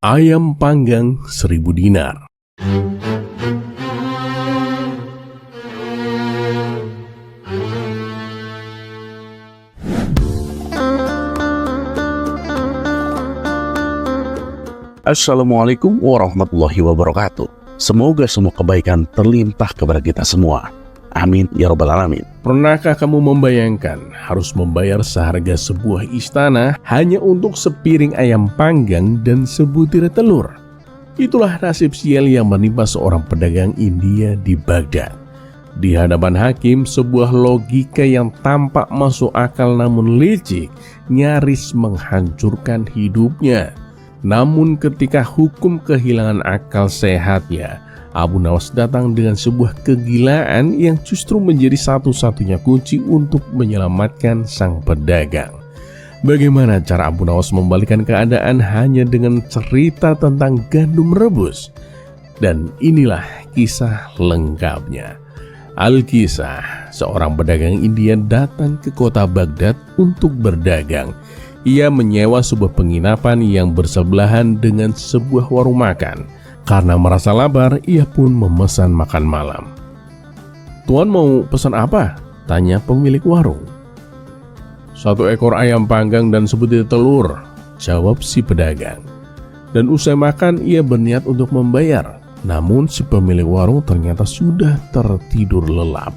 Ayam panggang 1000 dinar. Assalamualaikum warahmatullahi wabarakatuh. Semoga semua kebaikan terlimpah kepada kita semua. Amin ya rabbal alamin. Pernahkah kamu membayangkan harus membayar seharga sebuah istana hanya untuk sepiring ayam panggang dan sebutir telur? Itulah nasib sial yang menimpa seorang pedagang India di Baghdad. Di hadapan hakim, sebuah logika yang tampak masuk akal namun licik nyaris menghancurkan hidupnya. Namun ketika hukum kehilangan akal sehatnya, Abu Nawas datang dengan sebuah kegilaan yang justru menjadi satu-satunya kunci untuk menyelamatkan sang pedagang. Bagaimana cara Abu Nawas membalikan keadaan hanya dengan cerita tentang gandum rebus? Dan inilah kisah lengkapnya. Al-Kisah, seorang pedagang India datang ke kota Baghdad untuk berdagang. Ia menyewa sebuah penginapan yang bersebelahan dengan sebuah warung makan. Karena merasa lapar, ia pun memesan makan malam. "Tuan mau pesan apa?" tanya pemilik warung. "1 ekor ayam panggang dan sebutir telur," jawab si pedagang. Dan usai makan, ia berniat untuk membayar. Namun si pemilik warung ternyata sudah tertidur lelap.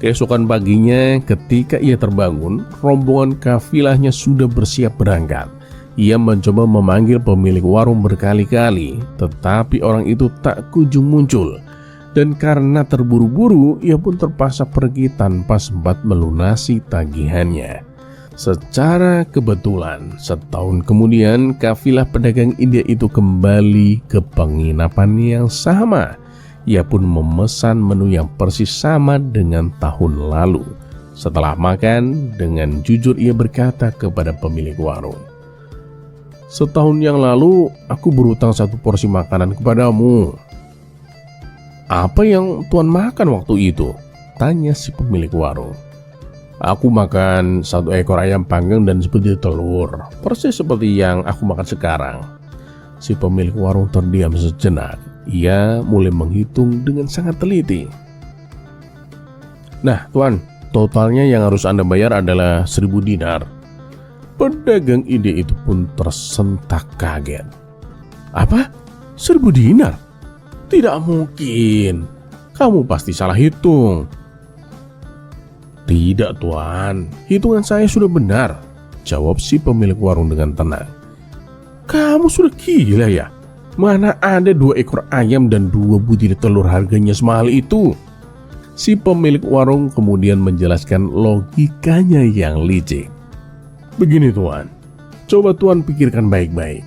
Keesokan paginya ketika ia terbangun, rombongan kafilahnya sudah bersiap berangkat. Ia mencoba memanggil pemilik warung berkali-kali, tetapi orang itu tak kunjung muncul. Dan karena terburu-buru, ia pun terpaksa pergi tanpa sempat melunasi tagihannya. Secara kebetulan, setahun kemudian kafilah pedagang India itu kembali ke penginapan yang sama. Ia pun memesan menu yang persis sama dengan tahun lalu. Setelah makan, dengan jujur ia berkata kepada pemilik warung, "Setahun yang lalu aku berutang 1 porsi makanan kepadamu." "Apa yang Tuan makan waktu itu?" tanya si pemilik warung. "Aku makan 1 ekor ayam panggang dan sebutir telur, persis seperti yang aku makan sekarang." Si pemilik warung terdiam sejenak. Ia mulai menghitung dengan sangat teliti. "Nah, Tuan, totalnya yang harus Anda bayar adalah 1000 dinar. Pedagang India itu pun tersentak kaget. "Apa? 1000 dinar? Tidak mungkin. Kamu pasti salah hitung." "Tidak, Tuan. Hitungan saya sudah benar," jawab si pemilik warung dengan tenang. "Kamu sudah gila ya? Mana ada 2 ekor ayam dan 2 butir telur harganya semahal itu?" Si pemilik warung kemudian menjelaskan logikanya yang licik. "Begini Tuan, coba Tuan pikirkan baik-baik.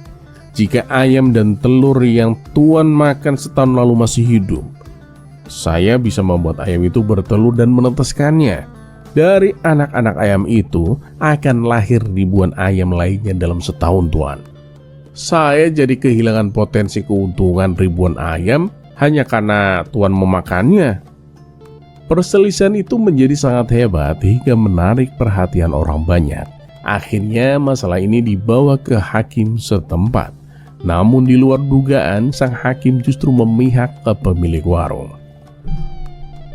Jika ayam dan telur yang Tuan makan setahun lalu masih hidup, saya bisa membuat ayam itu bertelur dan menetaskannya. Dari anak-anak ayam itu akan lahir ribuan ayam lainnya dalam setahun Tuan. Saya jadi kehilangan potensi keuntungan ribuan ayam hanya karena Tuan memakannya." Perselisihan itu menjadi sangat hebat hingga menarik perhatian orang banyak. Akhirnya masalah ini dibawa ke hakim setempat. Namun di luar dugaan, sang hakim justru memihak ke pemilik warung.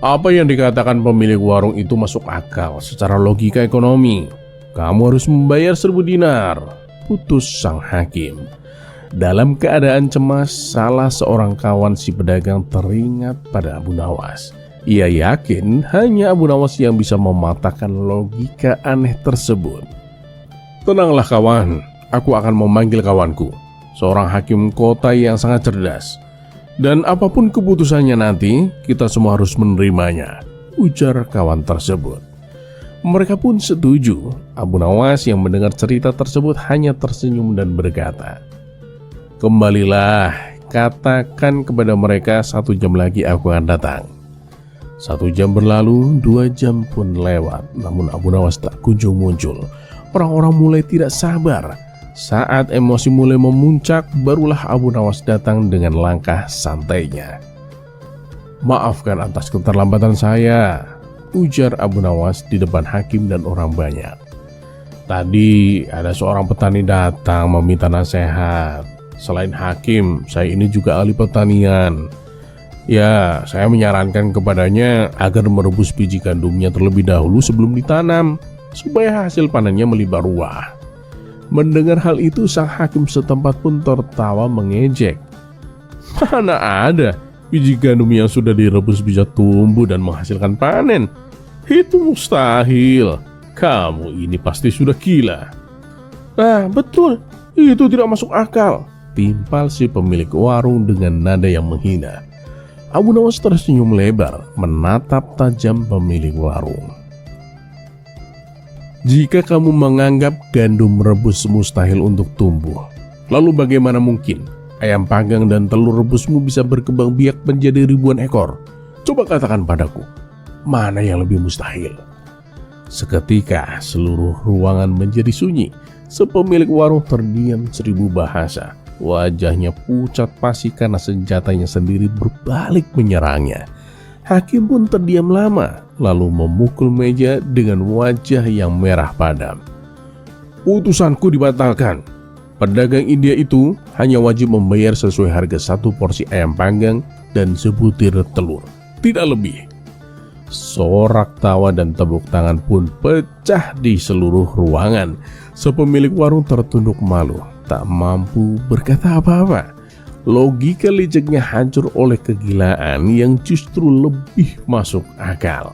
"Apa yang dikatakan pemilik warung itu masuk akal secara logika ekonomi. Kamu harus membayar 1000 dinar, putus sang hakim. Dalam keadaan cemas, salah seorang kawan si pedagang teringat pada Abu Nawas. Ia yakin hanya Abu Nawas yang bisa mematahkan logika aneh tersebut. "Tenanglah kawan, aku akan memanggil kawanku, seorang hakim kota yang sangat cerdas. Dan apapun keputusannya nanti, kita semua harus menerimanya," ujar kawan tersebut. Mereka pun setuju. Abu Nawas yang mendengar cerita tersebut hanya tersenyum dan berkata, "Kembalilah, katakan kepada mereka 1 jam lagi aku akan datang." 1 jam berlalu, 2 jam pun lewat, namun Abu Nawas tak kunjung muncul. Orang-orang mulai tidak sabar. Saat emosi mulai memuncak, barulah Abu Nawas datang dengan langkah santainya. "Maafkan atas keterlambatan saya," ujar Abu Nawas di depan hakim dan orang banyak. "Tadi ada seorang petani datang meminta nasihat. Selain hakim, saya ini juga ahli pertanian. Ya, saya menyarankan kepadanya agar merebus biji gandumnya terlebih dahulu sebelum ditanam, supaya hasil panennya melimpah ruah. Mendengar hal itu, sang hakim setempat pun tertawa mengejek. Mana ada biji gandum yang sudah direbus bisa tumbuh dan menghasilkan panen? Itu mustahil. Kamu ini pasti sudah gila. Nah, betul. Itu tidak masuk akal, timpal si pemilik warung dengan nada yang menghina. Abu Nawas tersenyum lebar, menatap tajam pemilik warung. Jika kamu menganggap gandum rebus mustahil untuk tumbuh, lalu bagaimana mungkin ayam panggang dan telur rebusmu bisa berkembang biak menjadi ribuan ekor? Coba katakan padaku, mana yang lebih mustahil? Seketika seluruh ruangan menjadi sunyi. Sepemilik warung terdiam 1000 bahasa. Wajahnya pucat pasi karena senjatanya sendiri berbalik menyerangnya. Hakim pun terdiam lama, lalu memukul meja dengan wajah yang merah padam. Putusanku dibatalkan. Pedagang India itu hanya wajib membayar sesuai harga 1 porsi ayam panggang dan sebutir telur, tidak lebih. Sorak tawa dan tepuk tangan pun pecah di seluruh ruangan. Sepemilik warung tertunduk malu, tak mampu berkata apa-apa. Logika liciknya hancur oleh kegilaan yang justru lebih masuk akal.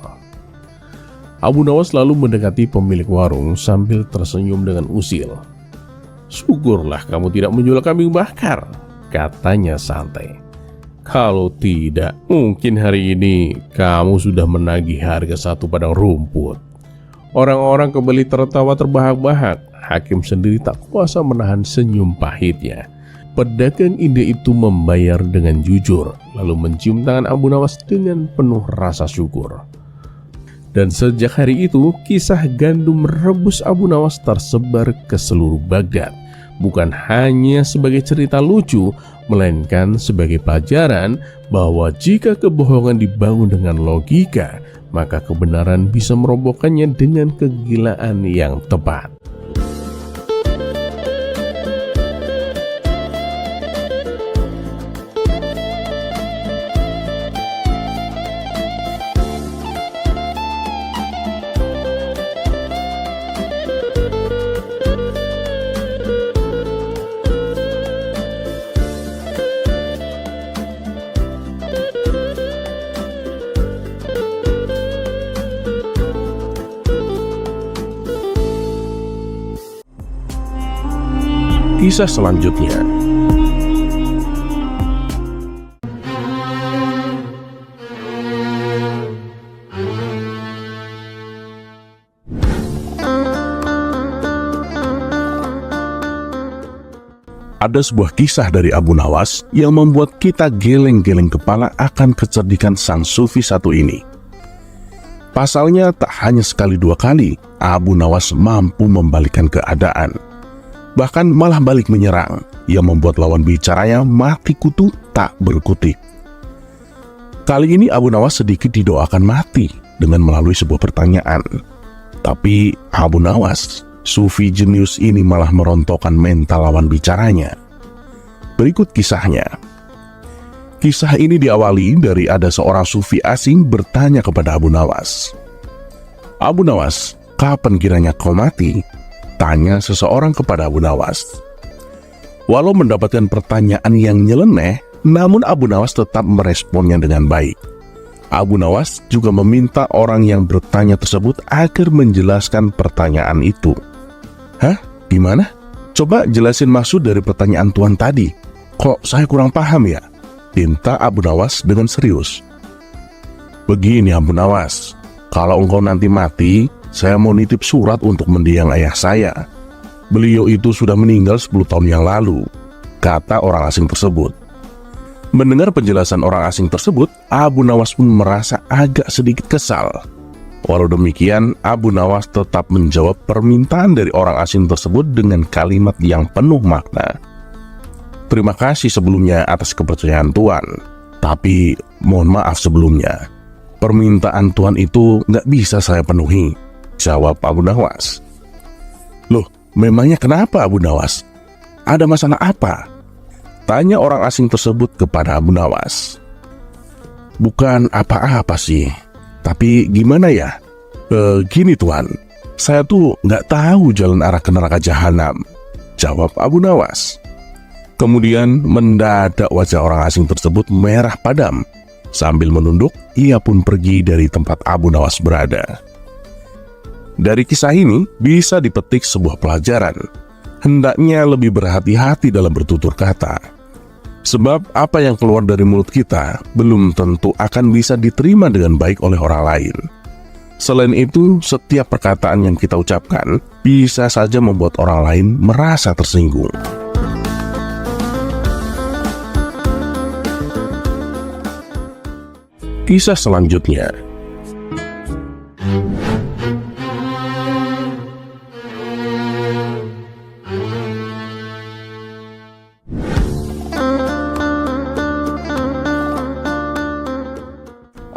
Abu Nawas lalu mendekati pemilik warung sambil tersenyum dengan usil. Syukurlah kamu tidak menjual kambing bakar, katanya santai. Kalau tidak, mungkin hari ini kamu sudah menagih harga 1 padang rumput. Orang-orang kembali tertawa terbahak-bahak. Hakim sendiri tak kuasa menahan senyum pahitnya. Pedagang India itu membayar dengan jujur, lalu mencium tangan Abu Nawas dengan penuh rasa syukur. Dan sejak hari itu, kisah gandum rebus Abu Nawas tersebar ke seluruh Baghdad. Bukan hanya sebagai cerita lucu, melainkan sebagai pelajaran bahwa jika kebohongan dibangun dengan logika, maka kebenaran bisa merobohkannya dengan kegilaan yang tepat. Kisah selanjutnya. Ada sebuah kisah dari Abu Nawas yang membuat kita geleng-geleng kepala akan kecerdikan sang sufi satu ini. Pasalnya tak hanya sekali 2 kali Abu Nawas mampu membalikkan keadaan. Bahkan malah balik menyerang, yang membuat lawan bicaranya mati kutu tak berkutik. Kali ini Abu Nawas sedikit didoakan mati dengan melalui sebuah pertanyaan. Tapi Abu Nawas, sufi jenius ini malah merontokkan mental lawan bicaranya. Berikut kisahnya. Kisah ini diawali dari ada seorang sufi asing bertanya kepada Abu Nawas. Abu Nawas, kapan kiranya kau mati? Tanya seseorang kepada Abu Nawas. Walau mendapatkan pertanyaan yang nyeleneh, namun Abu Nawas tetap meresponnya dengan baik. Abu Nawas juga meminta orang yang bertanya tersebut agar menjelaskan pertanyaan itu. Hah? Gimana? Coba jelasin maksud dari pertanyaan Tuan tadi. Kok saya kurang paham ya? Pinta Abu Nawas dengan serius. Begini Abu Nawas, kalau engkau nanti mati, saya mau nitip surat untuk mendiang ayah saya. Beliau itu sudah meninggal 10 tahun yang lalu, kata orang asing tersebut. Mendengar penjelasan orang asing tersebut, Abu Nawas pun merasa agak sedikit kesal. Walau demikian, Abu Nawas tetap menjawab permintaan dari orang asing tersebut dengan kalimat yang penuh makna. Terima kasih sebelumnya atas kepercayaan Tuan, tapi mohon maaf sebelumnya. Permintaan Tuan itu nggak bisa saya penuhi, jawab Abu Nawas. Loh, memangnya kenapa Abu Nawas? Ada masalah apa? Tanya orang asing tersebut kepada Abu Nawas. "Bukan apa-apa sih, tapi gimana ya? Gini Tuan, saya tuh nggak tahu jalan arah ke neraka jahanam," jawab Abu Nawas. Kemudian mendadak wajah orang asing tersebut merah padam. Sambil menunduk, ia pun pergi dari tempat Abu Nawas berada. Dari kisah ini bisa dipetik sebuah pelajaran. Hendaknya lebih berhati-hati dalam bertutur kata. Sebab apa yang keluar dari mulut kita belum tentu akan bisa diterima dengan baik oleh orang lain. Selain itu, setiap perkataan yang kita ucapkan bisa saja membuat orang lain merasa tersinggung. Kisah selanjutnya.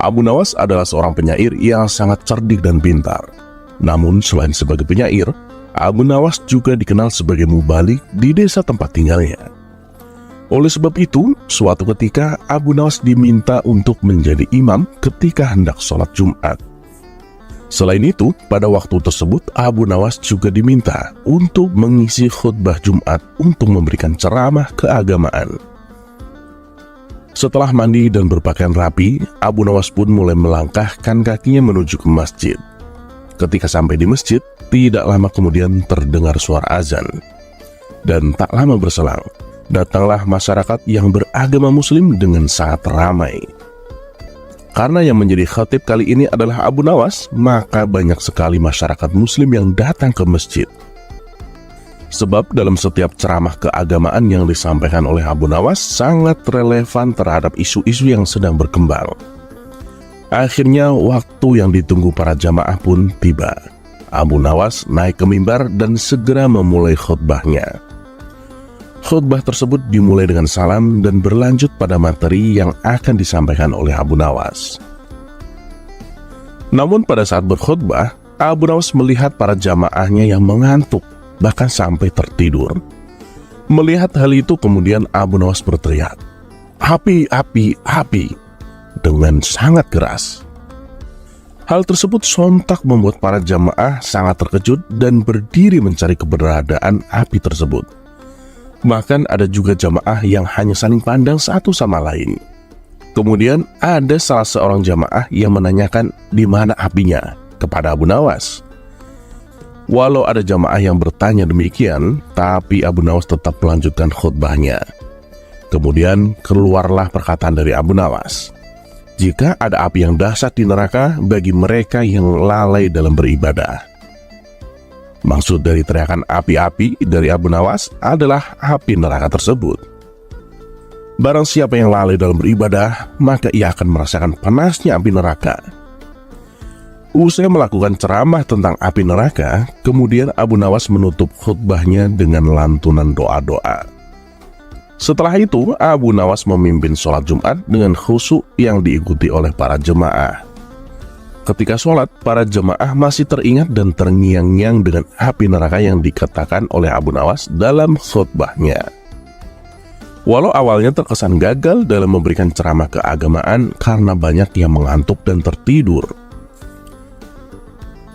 Abu Nawas adalah seorang penyair yang sangat cerdik dan pintar. Namun selain sebagai penyair, Abu Nawas juga dikenal sebagai mubalik di desa tempat tinggalnya. Oleh sebab itu, suatu ketika Abu Nawas diminta untuk menjadi imam ketika hendak sholat Jumat. Selain itu, pada waktu tersebut Abu Nawas juga diminta untuk mengisi khutbah Jumat untuk memberikan ceramah keagamaan. Setelah mandi dan berpakaian rapi, Abu Nawas pun mulai melangkahkan kakinya menuju ke masjid. Ketika sampai di masjid, tidak lama kemudian terdengar suara azan. Dan tak lama berselang, datanglah masyarakat yang beragama Muslim dengan sangat ramai. Karena yang menjadi khatib kali ini adalah Abu Nawas, maka banyak sekali masyarakat Muslim yang datang ke masjid. Sebab dalam setiap ceramah keagamaan yang disampaikan oleh Abu Nawas sangat relevan terhadap isu-isu yang sedang berkembang. Akhirnya waktu yang ditunggu para jamaah pun tiba. Abu Nawas naik ke mimbar dan segera memulai khutbahnya. Khutbah tersebut dimulai dengan salam dan berlanjut pada materi yang akan disampaikan oleh Abu Nawas. Namun pada saat berkhutbah, Abu Nawas melihat para jamaahnya yang mengantuk, bahkan sampai tertidur. Melihat hal itu kemudian Abu Nawas berteriak, "Api, api, api!" dengan sangat keras. Hal tersebut sontak membuat para jamaah sangat terkejut dan berdiri mencari keberadaan api tersebut. Bahkan ada juga jamaah yang hanya saling pandang satu sama lain. Kemudian ada salah seorang jamaah yang menanyakan di mana apinya kepada Abu Nawas. Walau ada jamaah yang bertanya demikian, tapi Abu Nawas tetap melanjutkan khutbahnya. Kemudian keluarlah perkataan dari Abu Nawas, "Jika ada api yang dahsyat di neraka bagi mereka yang lalai dalam beribadah." Maksud dari teriakan api-api dari Abu Nawas adalah api neraka tersebut. Barang siapa yang lalai dalam beribadah, maka ia akan merasakan panasnya api neraka. Usai melakukan ceramah tentang api neraka, kemudian Abu Nawas menutup khutbahnya dengan lantunan doa-doa. Setelah itu, Abu Nawas memimpin sholat Jumat dengan khusyuk yang diikuti oleh para jemaah. Ketika sholat, para jemaah masih teringat dan terngiang-ngiang dengan api neraka yang dikatakan oleh Abu Nawas dalam khutbahnya. Walau awalnya terkesan gagal dalam memberikan ceramah keagamaan karena banyak yang mengantuk dan tertidur,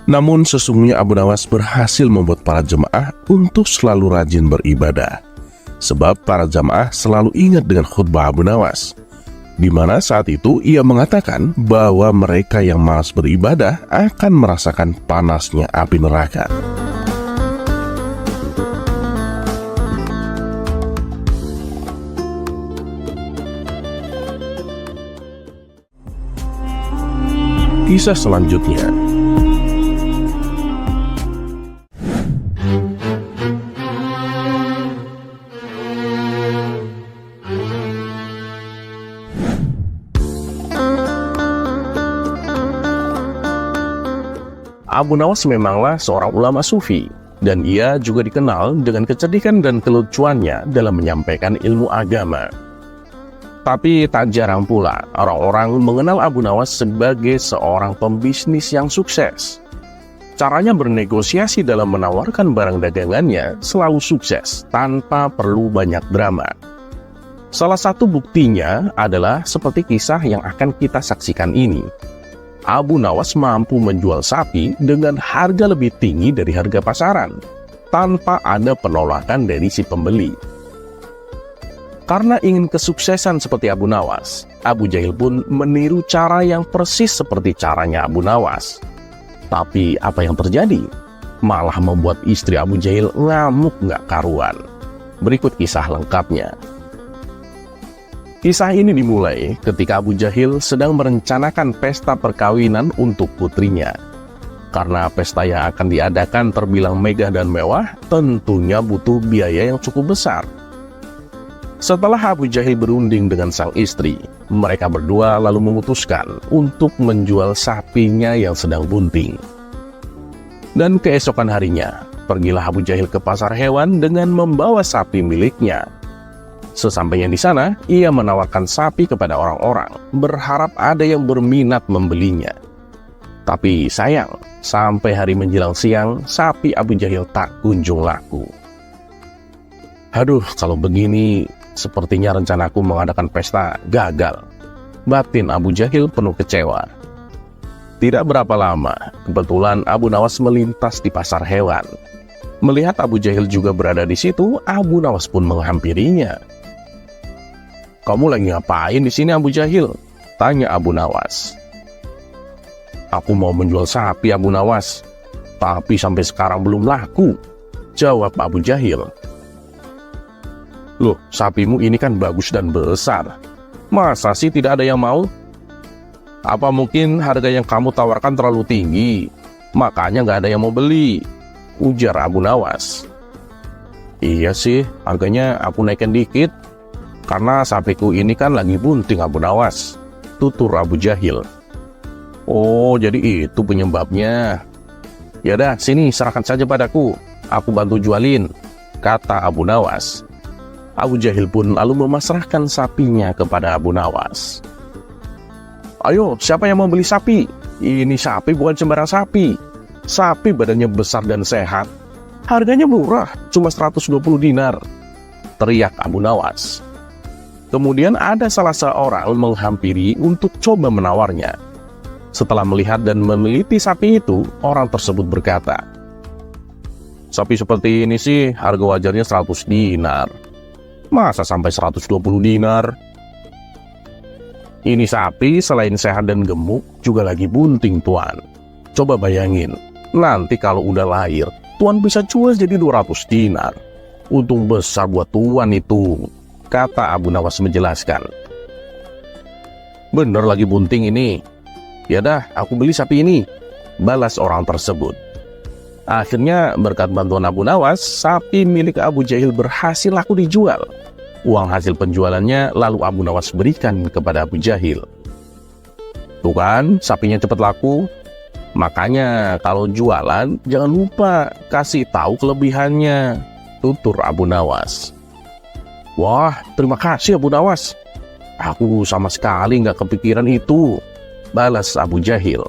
namun sesungguhnya Abu Nawas berhasil membuat para jemaah untuk selalu rajin beribadah. Sebab para jemaah selalu ingat dengan khutbah Abu Nawas, di mana saat itu ia mengatakan bahwa mereka yang malas beribadah akan merasakan panasnya api neraka. Kisah selanjutnya. Abu Nawas memanglah seorang ulama sufi, dan ia juga dikenal dengan kecerdikan dan kelucuannya dalam menyampaikan ilmu agama. Tapi tak jarang pula orang-orang mengenal Abu Nawas sebagai seorang pembisnis yang sukses. Caranya bernegosiasi dalam menawarkan barang dagangannya selalu sukses tanpa perlu banyak drama. Salah satu buktinya adalah seperti kisah yang akan kita saksikan ini. Abu Nawas mampu menjual sapi dengan harga lebih tinggi dari harga pasaran, tanpa ada penolakan dari si pembeli. Karena ingin kesuksesan seperti Abu Nawas, Abu Jahil pun meniru cara yang persis seperti caranya Abu Nawas. Tapi apa yang terjadi? Malah membuat istri Abu Jahil ngamuk nggak karuan. Berikut kisah lengkapnya. Kisah ini dimulai ketika Abu Jahil sedang merencanakan pesta perkawinan untuk putrinya. Karena pesta yang akan diadakan terbilang megah dan mewah, tentunya butuh biaya yang cukup besar. Setelah Abu Jahil berunding dengan sang istri, mereka berdua lalu memutuskan untuk menjual sapinya yang sedang bunting. Dan keesokan harinya, pergilah Abu Jahil ke pasar hewan dengan membawa sapi miliknya. Sesampainya di sana, ia menawarkan sapi kepada orang-orang, berharap ada yang berminat membelinya. Tapi sayang, sampai hari menjelang siang, sapi Abu Jahil tak kunjung laku. Aduh, kalau begini, sepertinya rencanaku mengadakan pesta gagal. Batin Abu Jahil penuh kecewa. Tidak berapa lama, kebetulan Abu Nawas melintas di pasar hewan. Melihat Abu Jahil juga berada di situ, Abu Nawas pun menghampirinya. "Kamu lagi ngapain di sini, Abu Jahil?" tanya Abu Nawas. "Aku mau menjual sapi, Abu Nawas, tapi sampai sekarang belum laku," jawab Abu Jahil. "Loh, sapimu ini kan bagus dan besar. Masa sih tidak ada yang mau? Apa mungkin harga yang kamu tawarkan terlalu tinggi, makanya nggak ada yang mau beli?" ujar Abu Nawas. "Iya sih, harganya aku naikkan dikit, karena sapiku ini kan lagi bunting, Abu Nawas," tutur Abu Jahil. "Oh, jadi itu penyebabnya. Ya dah, sini serahkan saja padaku, aku bantu jualin," kata Abu Nawas. Abu Jahil pun lalu memasrahkan sapinya kepada Abu Nawas. "Ayo, siapa yang mau beli sapi? Ini sapi bukan sembarang sapi. Sapi badannya besar dan sehat. Harganya murah, cuma 120 dinar," teriak Abu Nawas. Kemudian ada salah seorang menghampiri untuk coba menawarnya. Setelah melihat dan meneliti sapi itu, orang tersebut berkata, "Sapi seperti ini sih harga wajarnya 100 dinar. Masa sampai 120 dinar? Ini sapi selain sehat dan gemuk, juga lagi bunting, Tuan. Coba bayangin, nanti kalau udah lahir, Tuan bisa jual jadi 200 dinar. Untung besar buat Tuan itu," kata Abu Nawas menjelaskan. "Bener lagi bunting ini. Ya dah, aku beli sapi ini," balas orang tersebut. Akhirnya berkat bantuan Abu Nawas, sapi milik Abu Jahil berhasil laku dijual. Uang hasil penjualannya lalu Abu Nawas berikan kepada Abu Jahil. "Tuh kan, sapinya cepat laku. Makanya kalau jualan jangan lupa kasih tahu kelebihannya," tutur Abu Nawas. "Wah, terima kasih Abu Nawas. Aku sama sekali nggak kepikiran itu," balas Abu Jahil.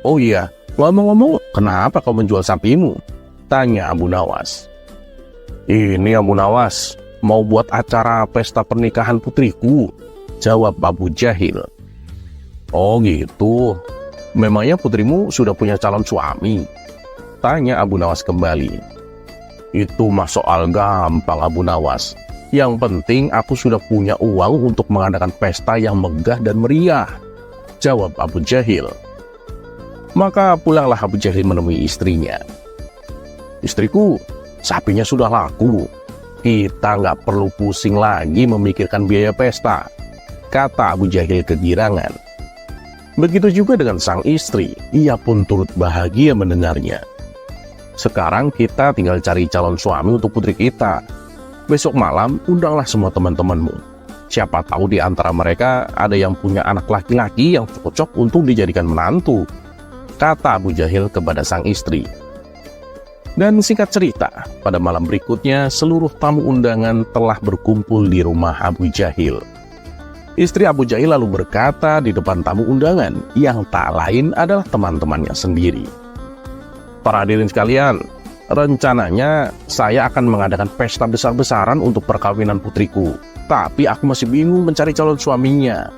"Oh iya, ngomong-ngomong, kenapa kau menjual sapimu?" tanya Abu Nawas. "Ini Abu Nawas, mau buat acara pesta pernikahan putriku," jawab Abu Jahil. "Oh gitu, memangnya putrimu sudah punya calon suami?" tanya Abu Nawas kembali. "Itu mah soal gampang, Abu Nawas. Yang penting aku sudah punya uang untuk mengadakan pesta yang megah dan meriah," jawab Abu Jahil. Maka pulanglah Abu Jahil menemui istrinya. "Istriku, sapinya sudah laku. Kita nggak perlu pusing lagi memikirkan biaya pesta," kata Abu Jahil kegirangan. Begitu juga dengan sang istri, ia pun turut bahagia mendengarnya. "Sekarang kita tinggal cari calon suami untuk putri kita. Besok malam undanglah semua teman-temanmu. Siapa tahu di antara mereka ada yang punya anak laki-laki yang cocok untuk dijadikan menantu," kata Abu Jahil kepada sang istri. Dan singkat cerita, pada malam berikutnya seluruh tamu undangan telah berkumpul di rumah Abu Jahil. Istri Abu Jahil lalu berkata di depan tamu undangan yang tak lain adalah teman-temannya sendiri, "Para hadirin sekalian, Rencananya saya akan mengadakan pesta besar-besaran untuk perkawinan putriku. Tapi aku masih bingung mencari calon suaminya.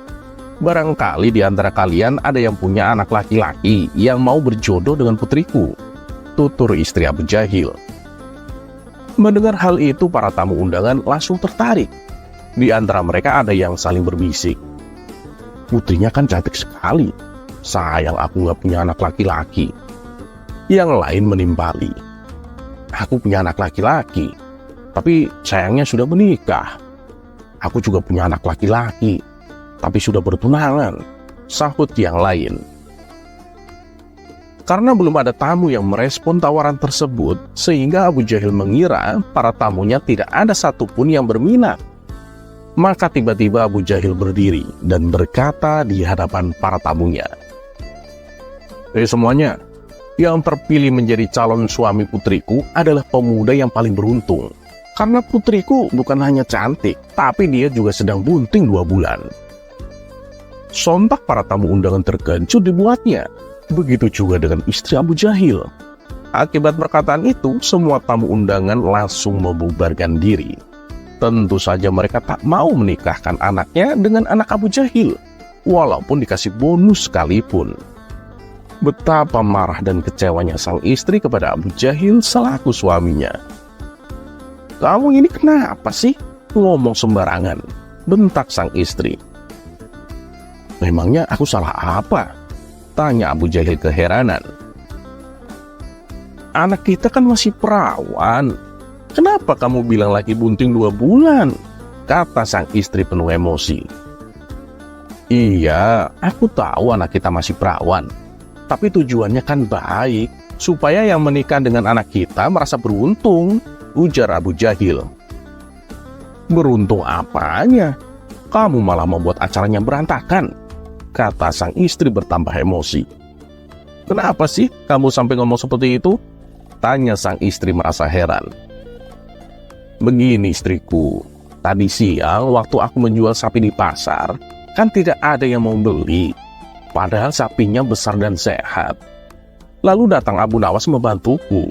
Barangkali di antara kalian ada yang punya anak laki-laki yang mau berjodoh dengan putriku, tutur istri Abu Jahil. Mendengar hal itu, para tamu undangan langsung tertarik. Di antara mereka ada yang saling berbisik. Putrinya kan cantik sekali. Sayang aku gak punya anak laki-laki. Yang lain menimpali. Aku punya anak laki-laki, tapi sayangnya sudah menikah. Aku juga punya anak laki-laki, tapi sudah bertunangan, sahut yang lain. Karena belum ada tamu yang merespon tawaran tersebut, sehingga Abu Jahil mengira para tamunya tidak ada satupun yang berminat. Maka tiba-tiba Abu Jahil berdiri dan berkata di hadapan para tamunya, semuanya, yang terpilih menjadi calon suami putriku adalah pemuda yang paling beruntung. Karena putriku bukan hanya cantik, tapi dia juga sedang bunting 2 bulan. Sontak para tamu undangan terkejut dibuatnya. Begitu juga dengan istri Abu Jahil. Akibat perkataan itu, semua tamu undangan langsung membubarkan diri. Tentu saja mereka tak mau menikahkan anaknya dengan anak Abu Jahil, walaupun dikasih bonus sekalipun. Betapa marah dan kecewanya sang istri kepada Abu Jahil selaku suaminya. "Kamu ini kenapa sih ngomong sembarangan?" bentak sang istri. "Memangnya aku salah apa?" tanya Abu Jahil keheranan. "Anak kita kan masih perawan. Kenapa kamu bilang lagi bunting 2 bulan? Kata sang istri penuh emosi. "Iya, aku tahu anak kita masih perawan. Tapi tujuannya kan baik, supaya yang menikah dengan anak kita merasa beruntung," ujar Abu Jahil. "Beruntung apanya? Kamu malah membuat acaranya berantakan," kata sang istri bertambah emosi. "Kenapa sih kamu sampai ngomong seperti itu?" tanya sang istri merasa heran. "Begini istriku, tadi siang waktu aku menjual sapi di pasar, kan tidak ada yang mau beli. Padahal sapinya besar dan sehat. Lalu datang Abu Nawas membantuku.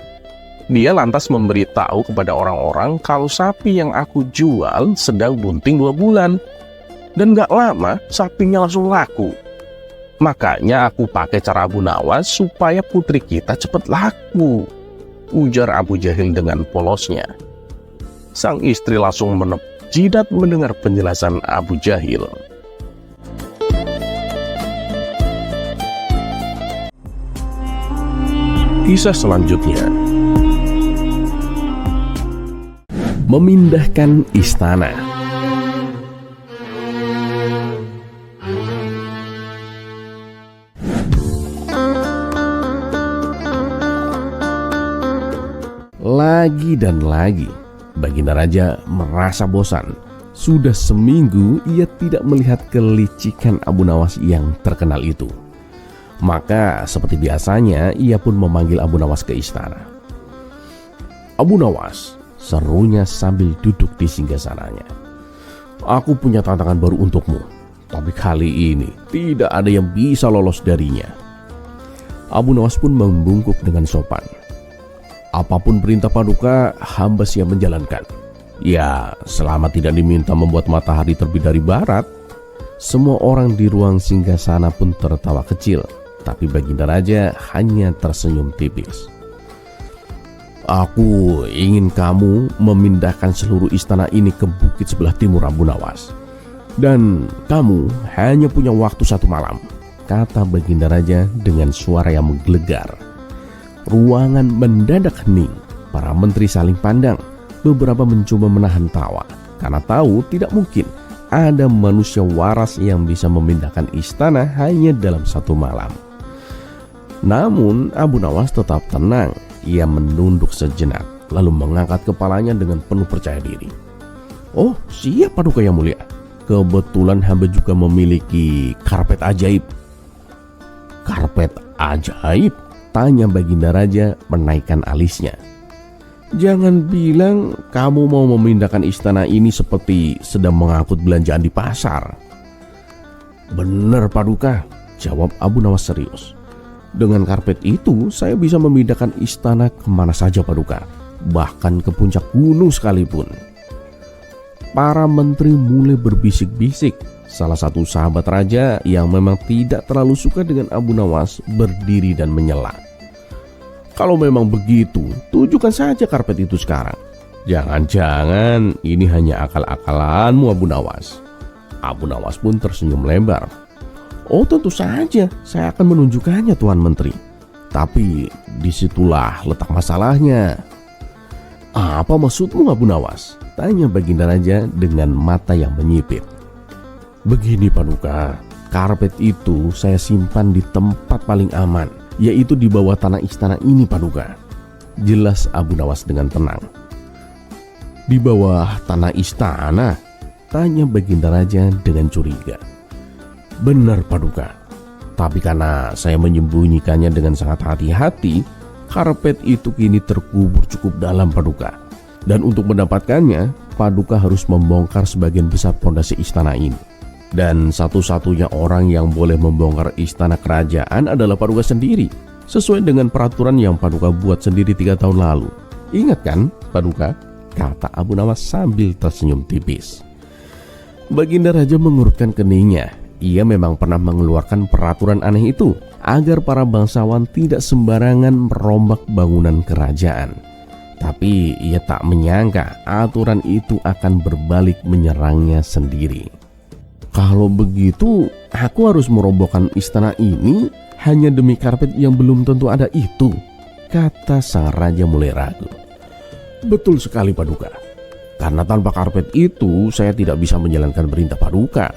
Dia lantas memberitahu kepada orang-orang kalau sapi yang aku jual sedang bunting 2 bulan. Dan gak lama sapinya langsung laku. Makanya aku pakai cara Abu Nawas supaya putri kita cepat laku," ujar Abu Jahil dengan polosnya. Sang istri langsung menepuk jidat mendengar penjelasan Abu Jahil. Kisah selanjutnya, memindahkan istana. Lagi dan lagi, Baginda Raja merasa bosan. Sudah seminggu ia tidak melihat kelicikan Abu Nawas yang terkenal itu. Maka seperti biasanya ia pun memanggil Abu Nawas ke istana. "Abu Nawas," serunya sambil duduk di singgasananya, "aku punya tantangan baru untukmu. Tapi kali ini tidak ada yang bisa lolos darinya." Abu Nawas pun membungkuk dengan sopan. "Apapun perintah Paduka, hamba siap menjalankan. Ya, selama tidak diminta membuat matahari terbit dari barat." Semua orang di ruang singgasana pun tertawa kecil, tapi Baginda Raja hanya tersenyum tipis. "Aku ingin kamu memindahkan seluruh istana ini ke bukit sebelah timur Abu Nawas. Dan kamu hanya punya waktu 1 malam," kata Baginda Raja dengan suara yang menggelegar. Ruangan mendadak hening. Para menteri saling pandang. Beberapa mencoba menahan tawa, karena tahu tidak mungkin ada manusia waras yang bisa memindahkan istana hanya dalam 1 malam. Namun Abu Nawas tetap tenang. Ia menunduk sejenak, lalu mengangkat kepalanya dengan penuh percaya diri. "Oh, siap Paduka yang mulia. Kebetulan hamba juga memiliki karpet ajaib." "Karpet ajaib?" tanya Baginda Raja menaikkan alisnya. "Jangan bilang kamu mau memindahkan istana ini seperti sedang mengangkut belanjaan di pasar." "Benar Paduka," jawab Abu Nawas serius. Dengan karpet itu, saya bisa memindahkan istana kemana saja Paduka, bahkan ke puncak gunung sekalipun. Para menteri mulai berbisik-bisik. Salah satu sahabat raja yang memang tidak terlalu suka dengan Abu Nawas berdiri dan menyela. Kalau memang begitu, tunjukkan saja karpet itu sekarang. Jangan-jangan ini hanya akal-akalanmu Abu Nawas. Abu Nawas pun tersenyum lebar. Oh tentu saja, saya akan menunjukkannya Tuan Menteri. Tapi disitulah letak masalahnya. Apa maksudmu Abu Nawas? Tanya Baginda Raja dengan mata yang menyipit. Begini Paduka, karpet itu saya simpan di tempat paling aman, yaitu di bawah tanah istana ini Paduka. Jelas Abu Nawas dengan tenang. Di bawah tanah istana? Tanya Baginda Raja dengan curiga. Benar Paduka, tapi karena saya menyembunyikannya dengan sangat hati-hati, karpet itu kini terkubur cukup dalam Paduka. Dan untuk mendapatkannya, Paduka harus membongkar sebagian besar pondasi istana ini. Dan satu-satunya orang yang boleh membongkar istana kerajaan adalah Paduka sendiri, sesuai dengan peraturan yang Paduka buat sendiri 3 tahun lalu. Ingat kan Paduka? Kata Abu Nawas sambil tersenyum tipis. Baginda Raja mengurutkan keningnya. Ia memang pernah mengeluarkan peraturan aneh itu agar para bangsawan tidak sembarangan merombak bangunan kerajaan. Tapi ia tak menyangka aturan itu akan berbalik menyerangnya sendiri. Kalau begitu, aku harus merobohkan istana ini hanya demi karpet yang belum tentu ada itu, kata sang raja mulai ragu. Betul sekali Paduka, karena tanpa karpet itu saya tidak bisa menjalankan perintah Paduka.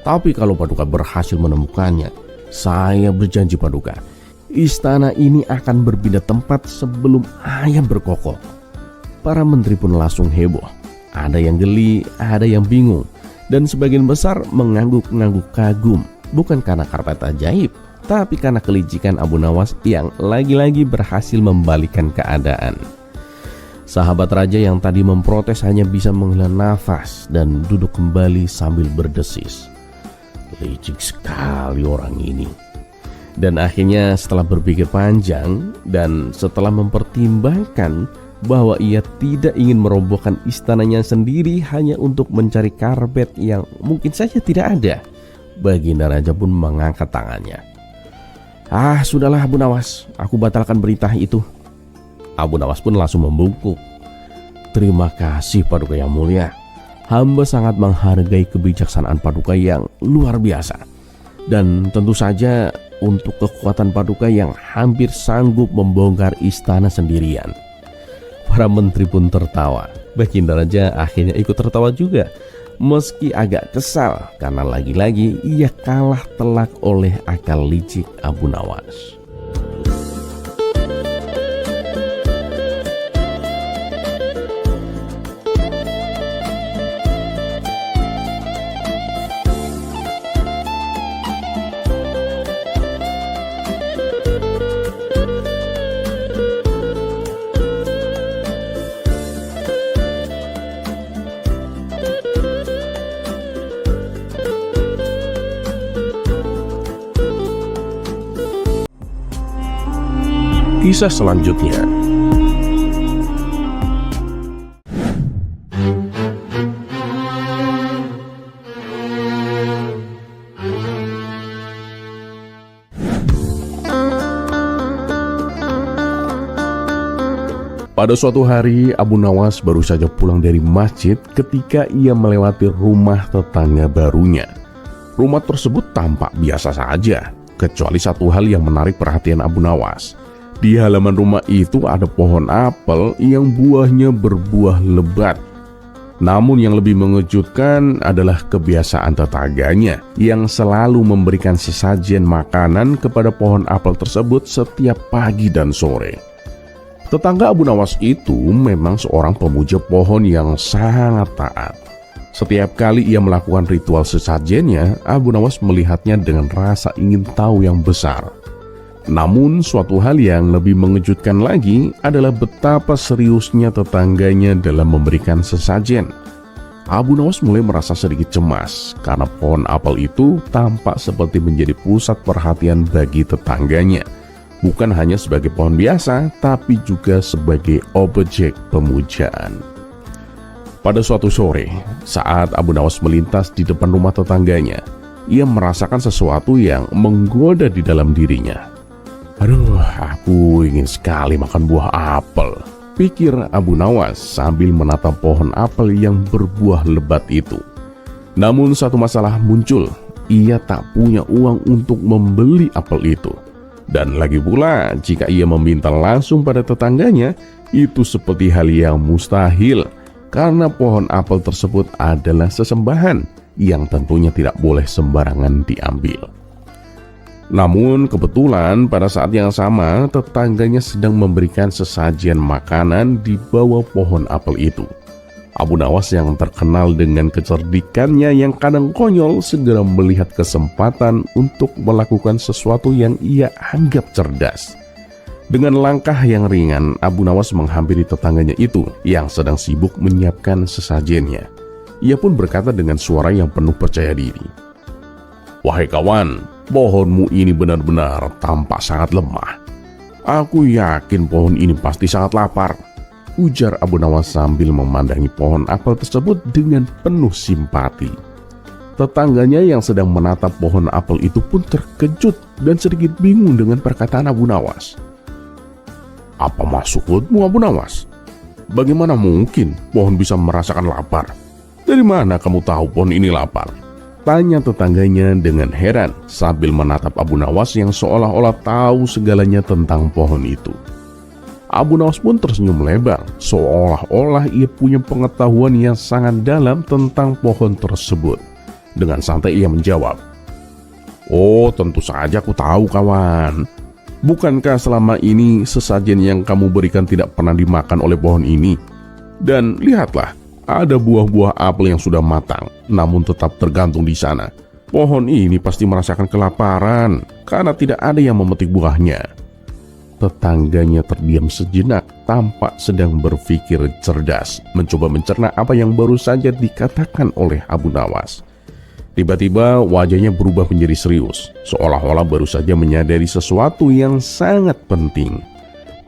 Tapi kalau Paduka berhasil menemukannya, saya berjanji Paduka, istana ini akan berpindah tempat sebelum ayam berkokok. Para menteri pun langsung heboh. Ada yang geli, ada yang bingung, dan sebagian besar mengangguk-ngangguk kagum. Bukan karena karpet ajaib, tapi karena kelicikan Abu Nawas yang lagi-lagi berhasil membalikkan keadaan. Sahabat raja yang tadi memprotes hanya bisa menghela nafas dan duduk kembali sambil berdesis. Licik sekali orang ini. Dan akhirnya setelah berpikir panjang dan setelah mempertimbangkan bahwa ia tidak ingin merobohkan istananya sendiri hanya untuk mencari karpet yang mungkin saja tidak ada, Baginda Raja pun mengangkat tangannya. Sudahlah Abu Nawas, aku batalkan berita itu. Abu Nawas pun langsung membungkuk. Terima kasih Paduka yang mulia. Hamba sangat menghargai kebijaksanaan Paduka yang luar biasa. Dan tentu saja untuk kekuatan Paduka yang hampir sanggup membongkar istana sendirian. Para menteri pun tertawa. Baginda Raja akhirnya ikut tertawa juga. Meski agak kesal karena lagi-lagi ia kalah telak oleh akal licik Abu Nawas. Kisah selanjutnya. Pada suatu hari, Abu Nawas baru saja pulang dari masjid ketika ia melewati rumah tetangga barunya. Rumah tersebut tampak biasa saja, kecuali satu hal yang menarik perhatian Abu Nawas. Di halaman rumah itu ada pohon apel yang buahnya berbuah lebat. Namun yang lebih mengejutkan adalah kebiasaan tetangganya yang selalu memberikan sesajen makanan kepada pohon apel tersebut setiap pagi dan sore. Tetangga Abu Nawas itu memang seorang pemuja pohon yang sangat taat. Setiap kali ia melakukan ritual sesajennya, Abu Nawas melihatnya dengan rasa ingin tahu yang besar. Namun suatu hal yang lebih mengejutkan lagi adalah betapa seriusnya tetangganya dalam memberikan sesajen. Abu Nawas mulai merasa sedikit cemas karena pohon apel itu tampak seperti menjadi pusat perhatian bagi tetangganya. bukan hanya sebagai pohon biasa, tapi juga sebagai objek pemujaan. Pada suatu sore, saat Abu Nawas melintas di depan rumah tetangganya, ia merasakan sesuatu yang menggoda di dalam dirinya. Aduh, aku ingin sekali makan buah apel, pikir Abu Nawas sambil menatap pohon apel yang berbuah lebat itu. Namun satu masalah muncul, ia tak punya uang untuk membeli apel itu. Dan lagi pula, jika ia meminta langsung pada tetangganya, itu seperti hal yang mustahil, karena pohon apel tersebut adalah sesembahan yang tentunya tidak boleh sembarangan diambil. Namun kebetulan pada saat yang sama tetangganya sedang memberikan sesajian makanan di bawah pohon apel itu. Abu Nawas yang terkenal dengan kecerdikannya yang kadang konyol segera melihat kesempatan untuk melakukan sesuatu yang ia anggap cerdas. Dengan langkah yang ringan, Abu Nawas menghampiri tetangganya itu yang sedang sibuk menyiapkan sesajennya. Ia pun berkata dengan suara yang penuh percaya diri, "Wahai kawan, pohonmu ini benar-benar tampak sangat lemah. Aku yakin pohon ini pasti sangat lapar," ujar Abu Nawas sambil memandangi pohon apel tersebut dengan penuh simpati. Tetangganya yang sedang menatap pohon apel itu pun terkejut dan sedikit bingung dengan perkataan Abu Nawas. "Apa maksudmu, Abu Nawas? Bagaimana mungkin pohon bisa merasakan lapar? Dari mana kamu tahu pohon ini lapar?" tanya tetangganya dengan heran sambil menatap Abu Nawas yang seolah-olah tahu segalanya tentang pohon itu. Abu Nawas pun tersenyum lebar, seolah-olah ia punya pengetahuan yang sangat dalam tentang pohon tersebut. Dengan santai ia menjawab, "Oh, tentu saja aku tahu, kawan. Bukankah selama ini sesajen yang kamu berikan tidak pernah dimakan oleh pohon ini? Dan lihatlah, ada buah-buah apel yang sudah matang, namun tetap tergantung di sana. Pohon ini pasti merasakan kelaparan karena tidak ada yang memetik buahnya." Tetangganya terdiam sejenak, tampak sedang berpikir cerdas, mencoba mencerna apa yang baru saja dikatakan oleh Abu Nawas. Tiba-tiba wajahnya berubah menjadi serius, seolah-olah baru saja menyadari sesuatu yang sangat penting.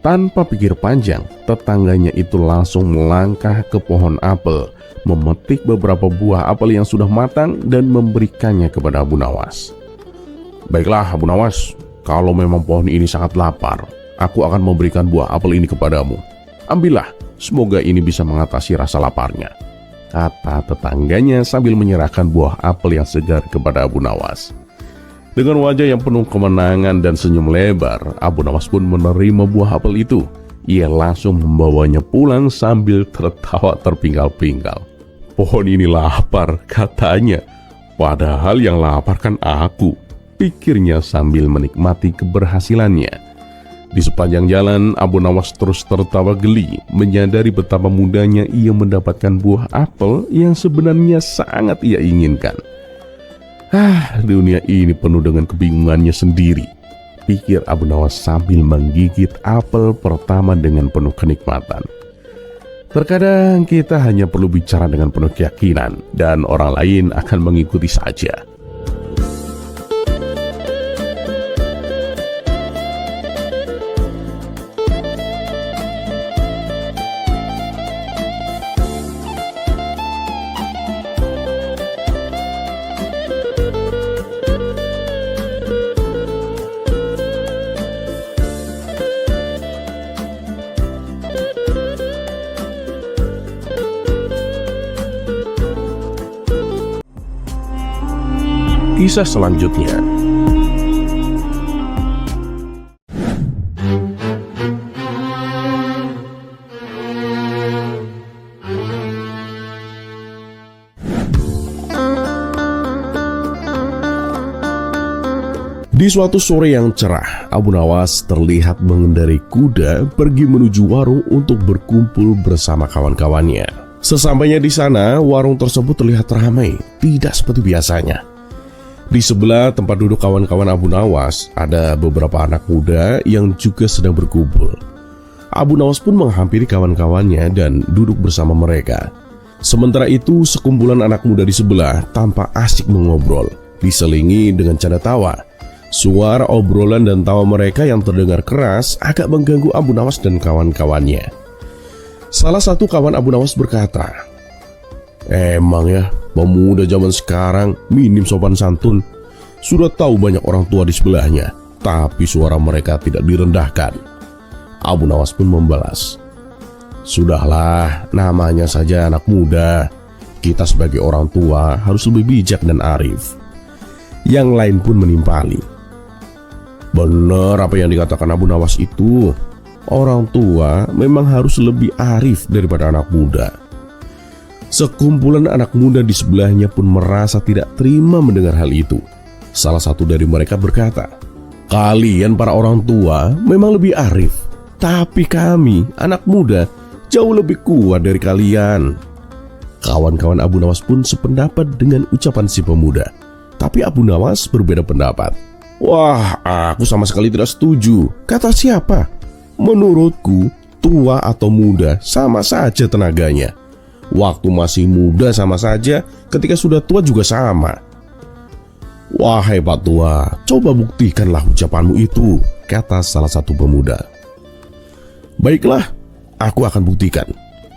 Tanpa pikir panjang, tetangganya itu langsung melangkah ke pohon apel, memetik beberapa buah apel yang sudah matang dan memberikannya kepada Abu Nawas. "Baiklah Abu Nawas, kalau memang pohon ini sangat lapar, aku akan memberikan buah apel ini kepadamu. Ambillah, semoga ini bisa mengatasi rasa laparnya," kata tetangganya sambil menyerahkan buah apel yang segar kepada Abu Nawas. Dengan wajah yang penuh kemenangan dan senyum lebar, Abu Nawas pun menerima buah apel itu. Ia langsung membawanya pulang sambil tertawa terpinggal-pinggal. "Pohon ini lapar," katanya. "Padahal yang lapar kan aku," pikirnya sambil menikmati keberhasilannya. Di sepanjang jalan, Abu Nawas terus tertawa geli, menyadari betapa mudahnya ia mendapatkan buah apel yang sebenarnya sangat ia inginkan. Dunia ini penuh dengan kebingungannya sendiri, pikir Abu Nawas sambil menggigit apel pertama dengan penuh kenikmatan. Terkadang kita hanya perlu bicara dengan penuh keyakinan, dan orang lain akan mengikuti saja. Kisah selanjutnya. Di suatu sore yang cerah, Abu Nawas terlihat mengendarai kuda pergi menuju warung untuk berkumpul bersama kawan-kawannya. Sesampainya di sana, warung tersebut terlihat ramai, tidak seperti biasanya. Di sebelah tempat duduk kawan-kawan Abu Nawas, ada beberapa anak muda yang juga sedang berkumpul. Abu Nawas pun menghampiri kawan-kawannya dan duduk bersama mereka. Sementara itu, sekumpulan anak muda di sebelah tampak asik mengobrol, diselingi dengan canda tawa. Suara obrolan dan tawa mereka yang terdengar keras agak mengganggu Abu Nawas dan kawan-kawannya. Salah satu kawan Abu Nawas berkata, "Emang ya, pemuda zaman sekarang minim sopan santun. Sudah tahu banyak orang tua di sebelahnya, tapi suara mereka tidak direndahkan." Abu Nawas pun membalas, "Sudahlah, namanya saja anak muda. Kita sebagai orang tua harus lebih bijak dan arif." Yang lain pun menimpali, "Benar apa yang dikatakan Abu Nawas itu. Orang tua memang harus lebih arif daripada anak muda." Sekumpulan anak muda di sebelahnya pun merasa tidak terima mendengar hal itu. Salah satu dari mereka berkata, "Kalian para orang tua memang lebih arif, tapi kami, anak muda, jauh lebih kuat dari kalian." Kawan-kawan Abu Nawas pun sependapat dengan ucapan si pemuda. Tapi Abu Nawas berbeda pendapat. "Wah, aku sama sekali tidak setuju. Kata siapa? Menurutku, tua atau muda sama saja tenaganya. Waktu masih muda sama saja, ketika sudah tua juga sama." "Wahai Pak Tua, coba buktikanlah ucapanmu itu," kata salah satu pemuda. "Baiklah, aku akan buktikan.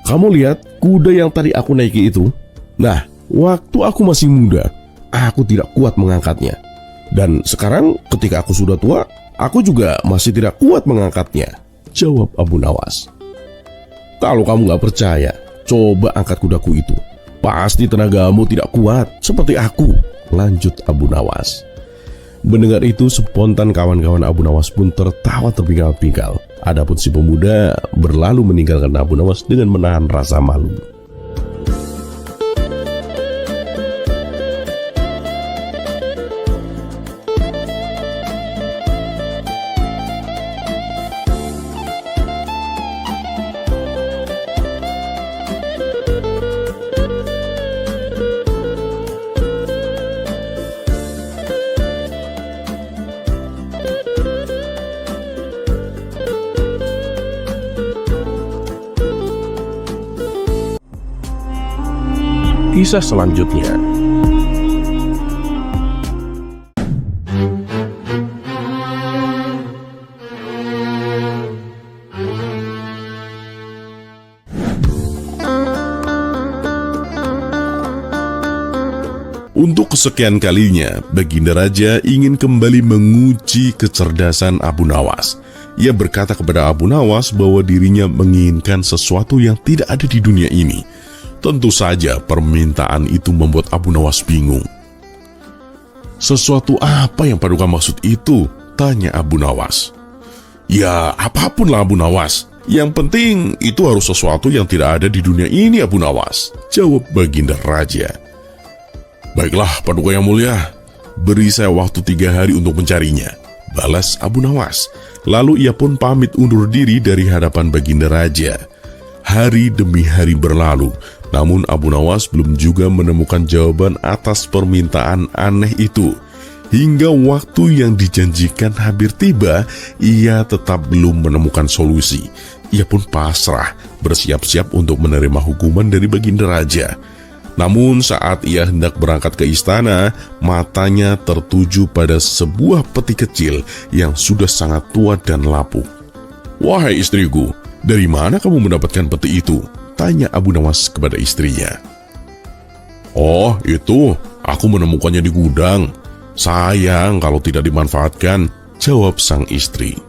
Kamu lihat kuda yang tadi aku naiki itu? Nah, waktu aku masih muda, aku tidak kuat mengangkatnya. Dan sekarang ketika aku sudah tua, aku juga masih tidak kuat mengangkatnya," jawab Abu Nawas. "Kalau kamu gak percaya, coba angkat kudaku itu. Pasti tenagamu tidak kuat seperti aku," lanjut Abu Nawas. Mendengar itu, spontan kawan-kawan Abu Nawas pun tertawa terpinggal-pinggal. Adapun si pemuda berlalu meninggalkan Abu Nawas dengan menahan rasa malu. Kisah selanjutnya. Untuk kesekian kalinya, Baginda Raja ingin kembali menguji kecerdasan Abu Nawas. Ia berkata kepada Abu Nawas bahwa dirinya menginginkan sesuatu yang tidak ada di dunia ini. Tentu saja permintaan itu membuat Abu Nawas bingung. "Sesuatu apa yang Paduka maksud itu?" tanya Abu Nawas. "Ya, apapunlah Abu Nawas. Yang penting itu harus sesuatu yang tidak ada di dunia ini, Abu Nawas," jawab Baginda Raja. "Baiklah, Paduka yang mulia. Beri saya waktu 3 hari untuk mencarinya," balas Abu Nawas. Lalu ia pun pamit undur diri dari hadapan Baginda Raja. Hari demi hari berlalu, namun Abu Nawas belum juga menemukan jawaban atas permintaan aneh itu. Hingga waktu yang dijanjikan hampir tiba, ia tetap belum menemukan solusi. Ia pun pasrah, bersiap-siap untuk menerima hukuman dari Baginda Raja. Namun saat ia hendak berangkat ke istana, matanya tertuju pada sebuah peti kecil yang sudah sangat tua dan lapuk. "Wahai istriku, dari mana kamu mendapatkan peti itu?" tanya Abu Nawas kepada istrinya. "Oh, itu aku menemukannya di gudang. Sayang kalau tidak dimanfaatkan," jawab sang istri.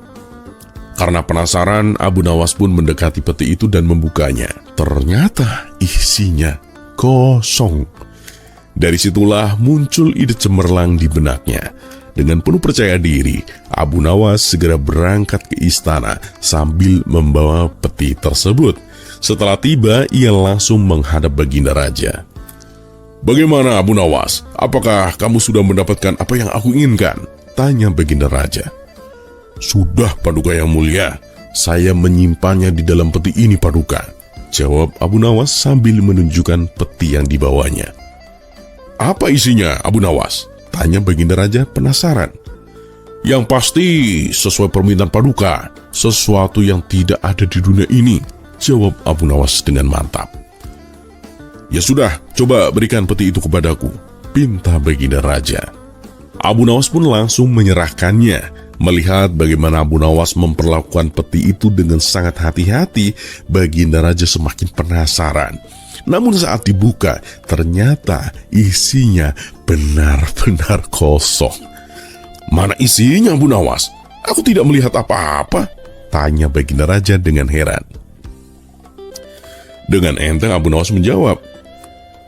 Karena penasaran, Abu Nawas pun mendekati peti itu dan membukanya. Ternyata isinya kosong. Dari situlah muncul ide cemerlang di benaknya. Dengan penuh percaya diri, Abu Nawas segera berangkat ke istana sambil membawa peti tersebut. Setelah tiba, ia langsung menghadap Baginda Raja. "Bagaimana Abu Nawas? Apakah kamu sudah mendapatkan apa yang aku inginkan?" tanya Baginda Raja. "Sudah, Paduka yang mulia. Saya menyimpannya di dalam peti ini, Paduka," jawab Abu Nawas sambil menunjukkan peti yang dibawanya. "Apa isinya, Abu Nawas?" tanya Baginda Raja penasaran. "Yang pasti sesuai permintaan Paduka, sesuatu yang tidak ada di dunia ini," jawab Abu Nawas dengan mantap. "Ya sudah, coba berikan peti itu kepadaku," pinta Baginda Raja. Abu Nawas pun langsung menyerahkannya. Melihat bagaimana Abu Nawas memperlakukan peti itu dengan sangat hati-hati, Baginda Raja semakin penasaran. Namun saat dibuka, ternyata isinya benar-benar kosong. "Mana isinya, Abu Nawas? Aku tidak melihat apa-apa," tanya Baginda Raja dengan heran. Dengan enteng Abu Nawas menjawab,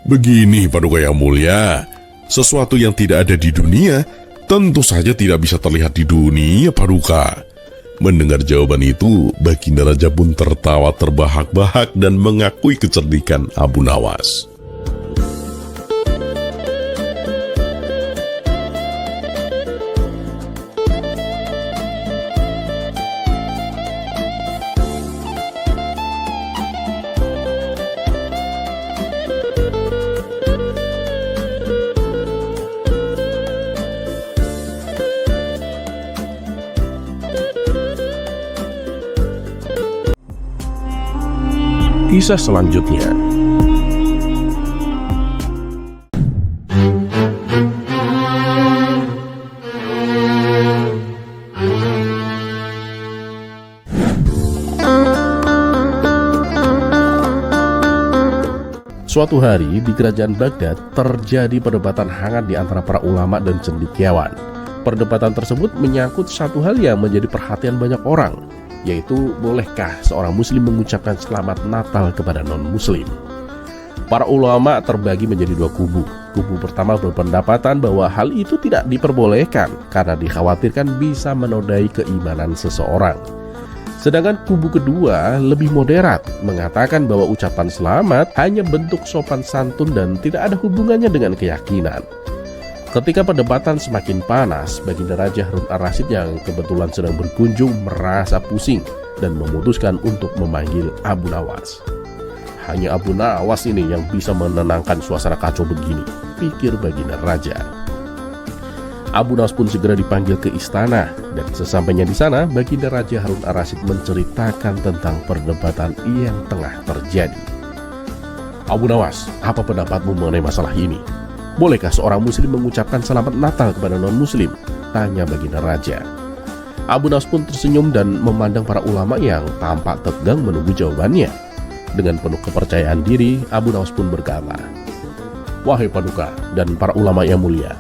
"Begini Paduka yang mulia, sesuatu yang tidak ada di dunia tentu saja tidak bisa terlihat di dunia, Paduka." Mendengar jawaban itu, Baginda Raja pun tertawa terbahak-bahak dan mengakui kecerdikan Abu Nawas. Kisah selanjutnya. Suatu hari di kerajaan Baghdad terjadi perdebatan hangat di antara para ulama dan cendekiawan. Perdebatan tersebut menyangkut satu hal yang menjadi perhatian banyak orang, yaitu bolehkah seorang muslim mengucapkan selamat Natal kepada non-muslim. Para ulama terbagi menjadi dua kubu. Kubu pertama berpendapatan bahwa hal itu tidak diperbolehkan karena dikhawatirkan bisa menodai keimanan seseorang. Sedangkan kubu kedua lebih moderat, mengatakan bahwa ucapan selamat hanya bentuk sopan santun dan tidak ada hubungannya dengan keyakinan. Ketika perdebatan semakin panas, Baginda Raja Harun Ar-Rasyid yang kebetulan sedang berkunjung merasa pusing dan memutuskan untuk memanggil Abu Nawas. Hanya Abu Nawas ini yang bisa menenangkan suasana kacau begini, pikir Baginda Raja. Abu Nawas pun segera dipanggil ke istana, dan sesampainya di sana, Baginda Raja Harun Ar-Rasyid menceritakan tentang perdebatan yang tengah terjadi. "Abu Nawas, apa pendapatmu mengenai masalah ini? Bolehkah seorang muslim mengucapkan selamat Natal kepada non-muslim?" tanya Baginda Raja. Abu Nawas pun tersenyum dan memandang para ulama yang tampak tegang menunggu jawabannya. Dengan penuh kepercayaan diri, Abu Nawas pun berkata, "Wahai Paduka dan para ulama yang mulia,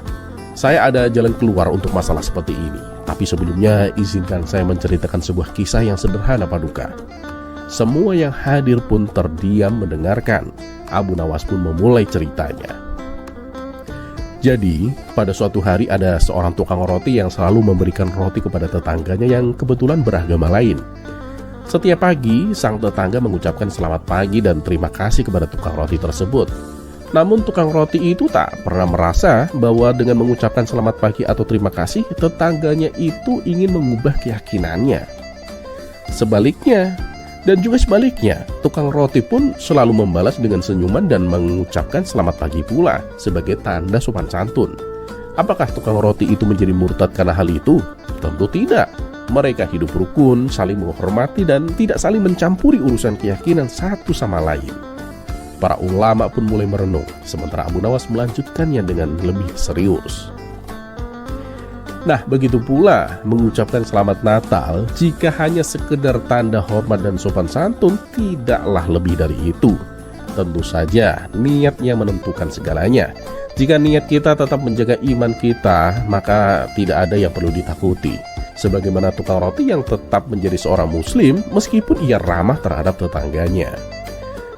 saya ada jalan keluar untuk masalah seperti ini. Tapi sebelumnya izinkan saya menceritakan sebuah kisah yang sederhana, Paduka." Semua yang hadir pun terdiam mendengarkan. Abu Nawas pun memulai ceritanya. Jadi, pada suatu hari ada seorang tukang roti yang selalu memberikan roti kepada tetangganya yang kebetulan beragama lain. Setiap pagi, sang tetangga mengucapkan selamat pagi dan terima kasih kepada tukang roti tersebut. Namun tukang roti itu tak pernah merasa bahwa dengan mengucapkan selamat pagi atau terima kasih, tetangganya itu ingin mengubah keyakinannya. Dan juga sebaliknya, tukang roti pun selalu membalas dengan senyuman dan mengucapkan selamat pagi pula sebagai tanda sopan santun. Apakah tukang roti itu menjadi murtad karena hal itu? Tentu tidak. Mereka hidup rukun, saling menghormati dan tidak saling mencampuri urusan keyakinan satu sama lain. Para ulama pun mulai merenung, sementara Abu Nawas melanjutkannya dengan lebih serius. Nah, begitu pula mengucapkan selamat Natal jika hanya sekedar tanda hormat dan sopan santun tidaklah lebih dari itu. Tentu saja niat yang menentukan segalanya. Jika niat kita tetap menjaga iman kita, maka tidak ada yang perlu ditakuti. Sebagaimana tukang roti yang tetap menjadi seorang muslim meskipun ia ramah terhadap tetangganya.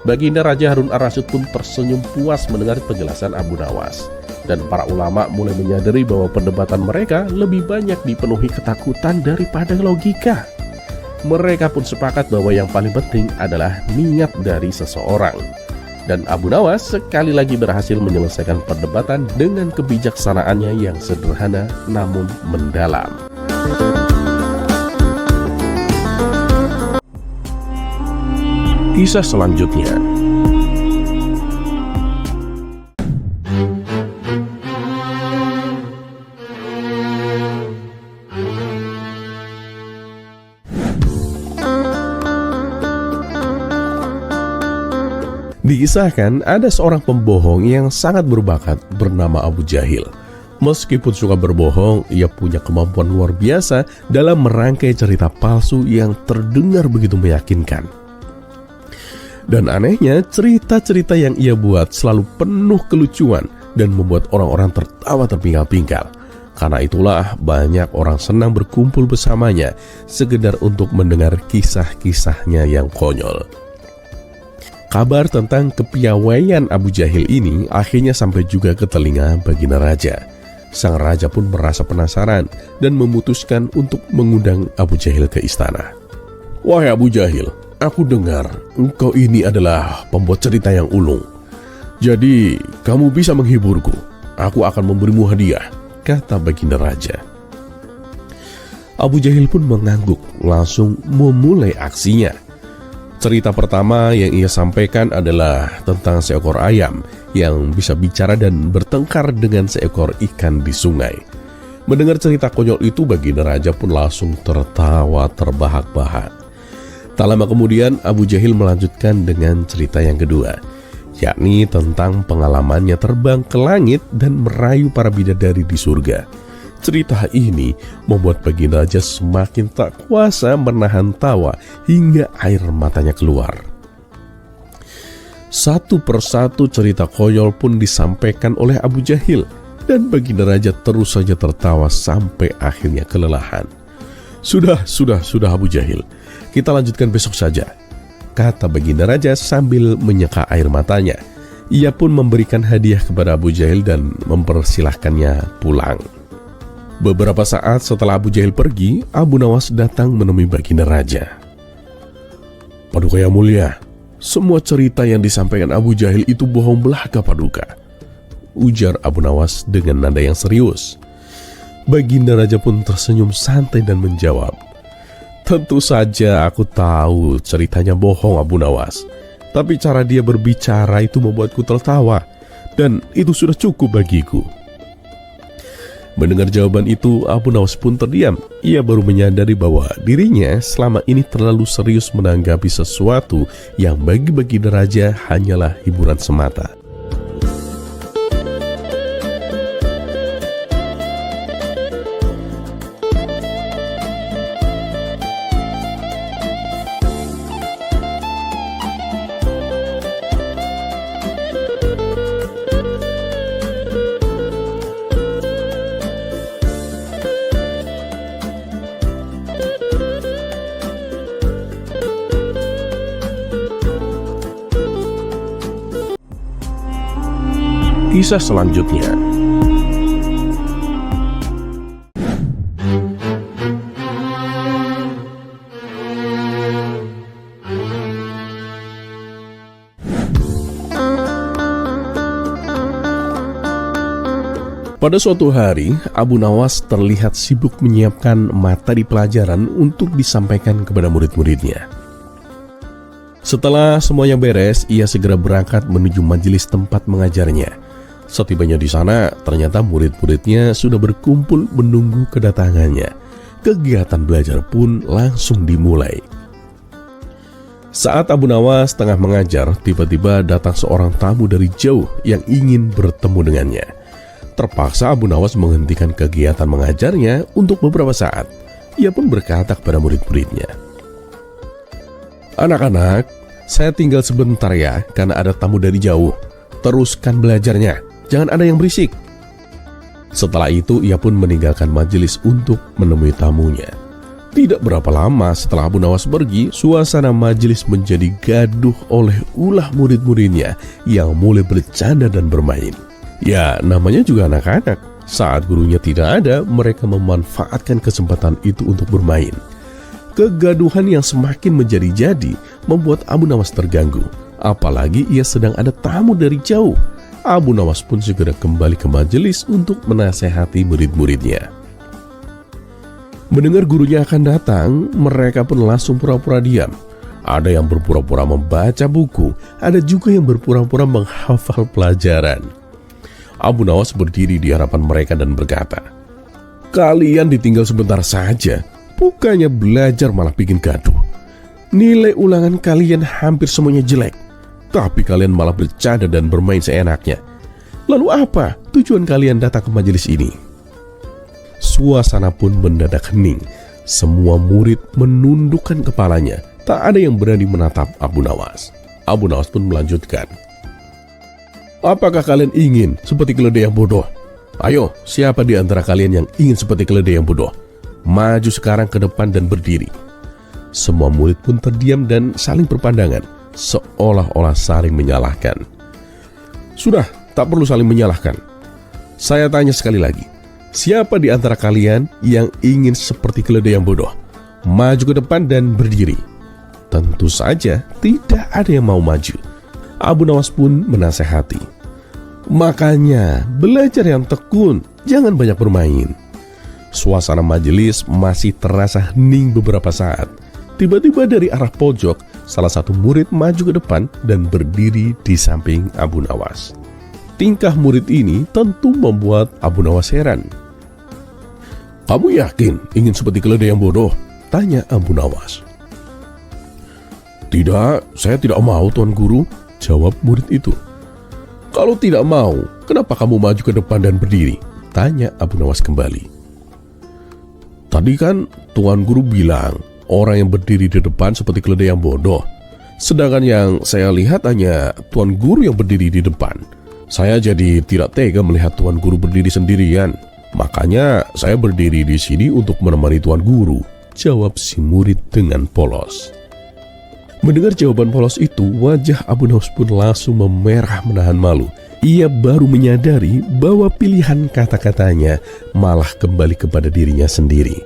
Baginda Raja Harun Ar-Rasyid pun tersenyum puas mendengar penjelasan Abu Nawas. Dan para ulama mulai menyadari bahwa perdebatan mereka lebih banyak dipenuhi ketakutan daripada logika. Mereka pun sepakat bahwa yang paling penting adalah niat dari seseorang. Dan Abu Nawas sekali lagi berhasil menyelesaikan perdebatan dengan kebijaksanaannya yang sederhana namun mendalam. Kisah selanjutnya. Dikisahkan ada seorang pembohong yang sangat berbakat bernama Abu Jahil. Meskipun suka berbohong, ia punya kemampuan luar biasa dalam merangkai cerita palsu yang terdengar begitu meyakinkan. Dan anehnya, cerita-cerita yang ia buat selalu penuh kelucuan dan membuat orang-orang tertawa terpinggal-pinggal. Karena itulah banyak orang senang berkumpul bersamanya sekedar untuk mendengar kisah-kisahnya yang konyol. Kabar tentang kepiawaian Abu Jahil ini akhirnya sampai juga ke telinga Baginda Raja. Sang raja pun merasa penasaran dan memutuskan untuk mengundang Abu Jahil ke istana. "Wahai Abu Jahil, aku dengar engkau ini adalah pembuat cerita yang ulung. Jadi kamu bisa menghiburku. Aku akan memberimu hadiah," kata Baginda Raja. Abu Jahil pun mengangguk, langsung memulai aksinya. Cerita pertama yang ia sampaikan adalah tentang seekor ayam yang bisa bicara dan bertengkar dengan seekor ikan di sungai. Mendengar cerita konyol itu, Baginda Raja pun langsung tertawa terbahak-bahak. Tak lama kemudian, Abu Jahil melanjutkan dengan cerita yang kedua, yakni tentang pengalamannya terbang ke langit dan merayu para bidadari di surga. Cerita ini membuat Baginda Raja semakin tak kuasa menahan tawa hingga air matanya keluar. Satu persatu cerita konyol pun disampaikan oleh Abu Jahil dan Baginda Raja terus saja tertawa sampai akhirnya kelelahan. Sudah Abu Jahil, kita lanjutkan besok saja," kata Baginda Raja sambil menyeka air matanya. Ia pun memberikan hadiah kepada Abu Jahil dan mempersilahkannya pulang. Beberapa saat setelah Abu Jahil pergi, Abu Nawas datang menemui Baginda Raja. "Paduka yang mulia, semua cerita yang disampaikan Abu Jahil itu bohong belaka, Paduka," ujar Abu Nawas dengan nada yang serius. Baginda Raja pun tersenyum santai dan menjawab, "Tentu saja aku tahu ceritanya bohong, Abu Nawas. Tapi cara dia berbicara itu membuatku tertawa, dan itu sudah cukup bagiku." Mendengar jawaban itu, Abu Nawas pun terdiam. Ia baru menyadari bahwa dirinya selama ini terlalu serius menanggapi sesuatu yang bagi Baginda Raja hanyalah hiburan semata. Kisah selanjutnya. Pada suatu hari, Abu Nawas terlihat sibuk menyiapkan materi pelajaran untuk disampaikan kepada murid-muridnya. Setelah semuanya beres, ia segera berangkat menuju majelis tempat mengajarnya. Setibanya di sana, ternyata murid-muridnya sudah berkumpul menunggu kedatangannya. Kegiatan belajar pun langsung dimulai. Saat Abu Nawas tengah mengajar, tiba-tiba datang seorang tamu dari jauh yang ingin bertemu dengannya. Terpaksa Abu Nawas menghentikan kegiatan mengajarnya untuk beberapa saat. Ia pun berkata kepada murid-muridnya, "Anak-anak, saya tinggal sebentar ya, karena ada tamu dari jauh. Teruskan belajarnya, jangan ada yang berisik." Setelah itu, ia pun meninggalkan majelis untuk menemui tamunya. Tidak berapa lama setelah Abu Nawas pergi, suasana majelis menjadi gaduh oleh ulah murid-muridnya yang mulai bercanda dan bermain. Ya, namanya juga anak-anak. Saat gurunya tidak ada, mereka memanfaatkan kesempatan itu untuk bermain. Kegaduhan yang semakin menjadi-jadi membuat Abu Nawas terganggu. Apalagi ia sedang ada tamu dari jauh. Abu Nawas pun segera kembali ke majelis untuk menasehati murid-muridnya. Mendengar gurunya akan datang, mereka pun langsung pura-pura diam. Ada yang berpura-pura membaca buku, ada juga yang berpura-pura menghafal pelajaran. Abu Nawas berdiri di hadapan mereka dan berkata, "Kalian ditinggal sebentar saja, bukannya belajar malah bikin gaduh. Nilai ulangan kalian hampir semuanya jelek, tapi kalian malah bercanda dan bermain seenaknya. Lalu apa tujuan kalian datang ke majelis ini? Suasana pun mendadak hening. Semua murid menundukkan kepalanya. Tak ada yang berani menatap Abu Nawas. Abu Nawas pun melanjutkan. Apakah kalian ingin seperti keledai yang bodoh? Ayo, siapa di antara kalian yang ingin seperti keledai yang bodoh? Maju sekarang ke depan dan berdiri. Semua murid pun terdiam dan saling berpandangan, seolah-olah saling menyalahkan. Sudah, tak perlu saling menyalahkan. Saya tanya sekali lagi. Siapa di antara kalian yang ingin seperti keledai yang bodoh? Maju ke depan dan berdiri. Tentu saja tidak ada yang mau maju. Abu Nawas pun menasehati. Makanya belajar yang tekun, jangan banyak bermain. Suasana majelis masih terasa hening beberapa saat. Tiba-tiba dari arah pojok, salah satu murid maju ke depan dan berdiri di samping Abu Nawas. Tingkah murid ini tentu membuat Abu Nawas heran. Kamu yakin ingin seperti keledai yang bodoh? Tanya Abu Nawas. Tidak, saya tidak mau Tuan Guru, jawab murid itu. Kalau tidak mau, kenapa kamu maju ke depan dan berdiri? Tanya Abu Nawas kembali. Tadi kan Tuan Guru bilang orang yang berdiri di depan seperti keledai yang bodoh. Sedangkan yang saya lihat hanya Tuan Guru yang berdiri di depan. Saya jadi tidak tega melihat Tuan Guru berdiri sendirian. Makanya saya berdiri di sini untuk menemani Tuan Guru, jawab si murid dengan polos. Mendengar jawaban polos itu, wajah Abu Nawas pun langsung memerah menahan malu. Ia baru menyadari bahwa pilihan kata-katanya malah kembali kepada dirinya sendiri.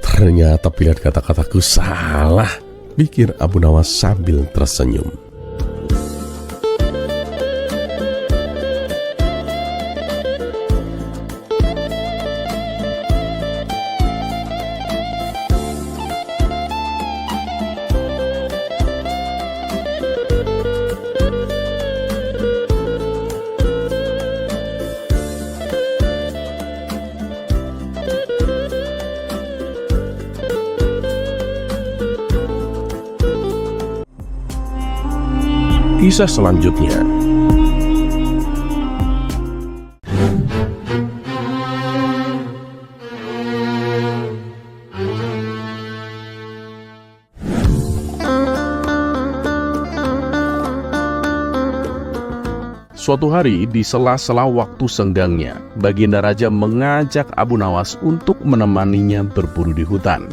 Ternyata pilihan kata-kataku salah, pikir Abu Nawas sambil tersenyum. Kisah selanjutnya. Suatu hari, di sela-sela waktu senggangnya, Baginda Raja mengajak Abu Nawas untuk menemaninya berburu di hutan.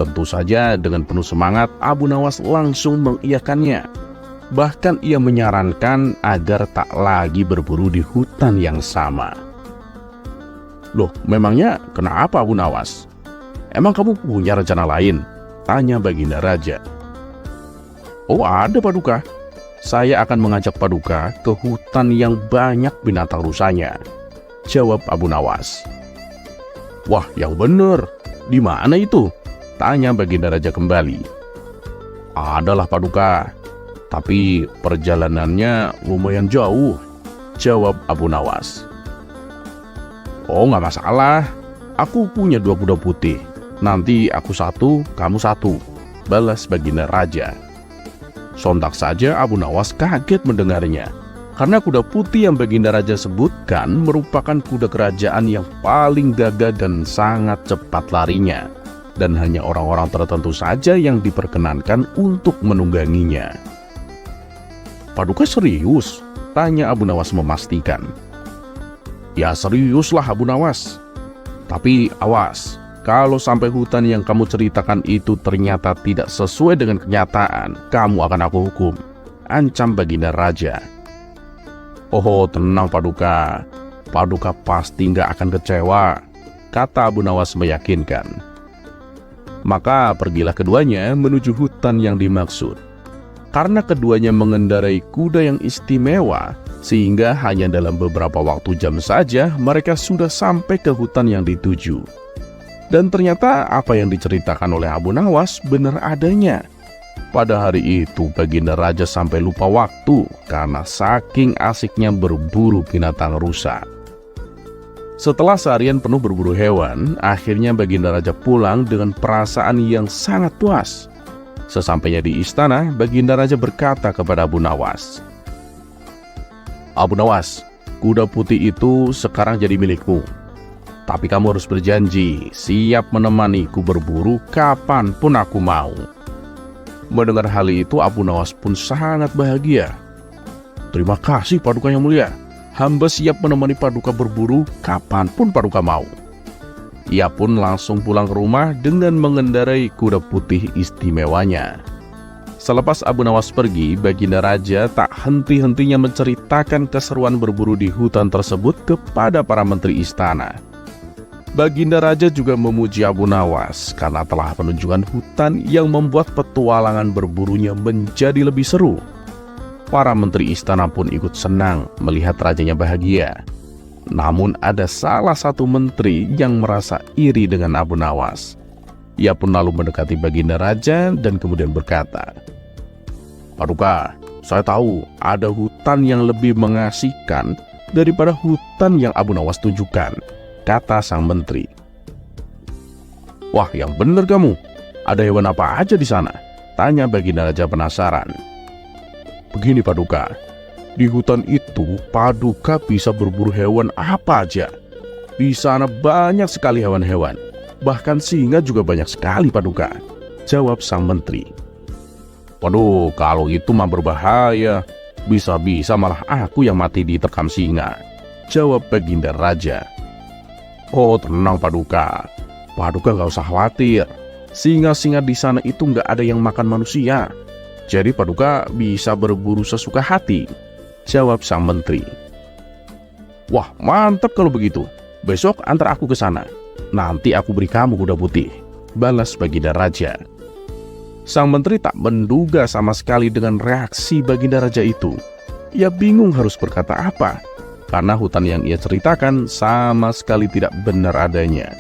Tentu saja dengan penuh semangat, Abu Nawas langsung mengiyakannya. Bahkan ia menyarankan agar tak lagi berburu di hutan yang sama. Loh, memangnya kenapa Abu Nawas? Emang kamu punya rencana lain? Tanya Baginda Raja. Oh ada Paduka. Saya akan mengajak Paduka ke hutan yang banyak binatang rusanya, jawab Abu Nawas. Wah, yang bener. Di mana itu? Tanya Baginda Raja kembali. Adalah Paduka. Tapi perjalanannya lumayan jauh, jawab Abu Nawas. Oh nggak masalah, aku punya 2 kuda putih. Nanti aku 1, kamu 1, balas Baginda Raja. Sontak saja Abu Nawas kaget mendengarnya, karena kuda putih yang Baginda Raja sebutkan merupakan kuda kerajaan yang paling gagah dan sangat cepat larinya. Dan hanya orang-orang tertentu saja yang diperkenankan untuk menungganginya. Paduka serius? Tanya Abu Nawas memastikan. Ya seriuslah Abu Nawas. Tapi awas, kalau sampai hutan yang kamu ceritakan itu ternyata tidak sesuai dengan kenyataan, kamu akan aku hukum, ancam Baginda Raja. Oh tenang Paduka, Paduka pasti nggak akan kecewa, kata Abu Nawas meyakinkan. Maka pergilah keduanya menuju hutan yang dimaksud. Karena keduanya mengendarai kuda yang istimewa, sehingga hanya dalam beberapa waktu jam saja mereka sudah sampai ke hutan yang dituju. Dan ternyata apa yang diceritakan oleh Abu Nawas benar adanya. Pada hari itu Baginda Raja sampai lupa waktu karena saking asiknya berburu binatang rusa. Setelah seharian penuh berburu hewan, akhirnya Baginda Raja pulang dengan perasaan yang sangat puas. Sesampainya di istana, Baginda Raja berkata kepada Abu Nawas, Abu Nawas, kuda putih itu sekarang jadi milikmu. Tapi kamu harus berjanji siap menemaniku berburu kapanpun aku mau. Mendengar hal itu, Abu Nawas pun sangat bahagia. Terima kasih Paduka yang mulia. Hamba siap menemani Paduka berburu kapanpun Paduka mau. Ia pun langsung pulang ke rumah dengan mengendarai kuda putih istimewanya. Selepas Abu Nawas pergi, Baginda Raja tak henti-hentinya menceritakan keseruan berburu di hutan tersebut kepada para menteri istana. Baginda Raja juga memuji Abu Nawas karena telah menunjukkan hutan yang membuat petualangan berburunya menjadi lebih seru. Para menteri istana pun ikut senang melihat rajanya bahagia. Namun ada salah satu menteri yang merasa iri dengan Abu Nawas. Ia pun lalu mendekati Baginda Raja dan kemudian berkata, Paduka, saya tahu ada hutan yang lebih mengasihkan daripada hutan yang Abu Nawas tunjukkan, kata sang menteri. Wah, yang benar kamu. Ada hewan apa aja di sana? Tanya Baginda Raja penasaran. Begini Paduka, di hutan itu Paduka bisa berburu hewan apa aja. Di sana banyak sekali hewan-hewan, bahkan singa juga banyak sekali Paduka, jawab sang menteri. Waduh, kalau itu mah berbahaya. Bisa-bisa malah aku yang mati diterkam singa, jawab Baginda Raja. Oh, tenang Paduka. Paduka gak usah khawatir. Singa-singa di sana itu gak ada yang makan manusia. Jadi Paduka bisa berburu sesuka hati, jawab sang menteri. Wah, mantap kalau begitu. Besok antar aku ke sana. Nanti aku beri kamu kuda putih, balas Baginda Raja. Sang menteri tak menduga sama sekali dengan reaksi Baginda Raja itu. Ia bingung harus berkata apa, karena hutan yang ia ceritakan sama sekali tidak benar adanya.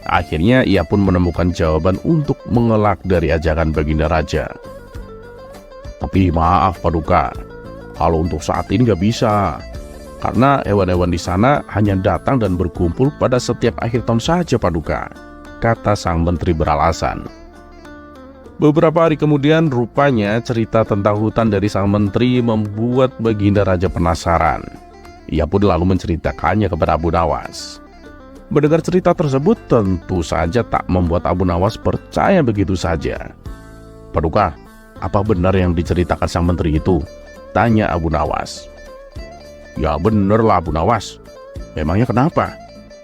Akhirnya ia pun menemukan jawaban untuk mengelak dari ajakan Baginda Raja. Tapi maaf Paduka, kalau untuk saat ini gak bisa, karena hewan-hewan di sana hanya datang dan berkumpul pada setiap akhir tahun saja Paduka, kata sang menteri beralasan. Beberapa hari kemudian rupanya cerita tentang hutan dari sang menteri membuat Baginda Raja penasaran. Ia pun lalu menceritakannya kepada Abu Nawas. Mendengar cerita tersebut tentu saja tak membuat Abu Nawas percaya begitu saja. Paduka, apa benar yang diceritakan sang menteri itu? Tanya Abu Nawas. Ya benar lah Abu Nawas. Memangnya kenapa?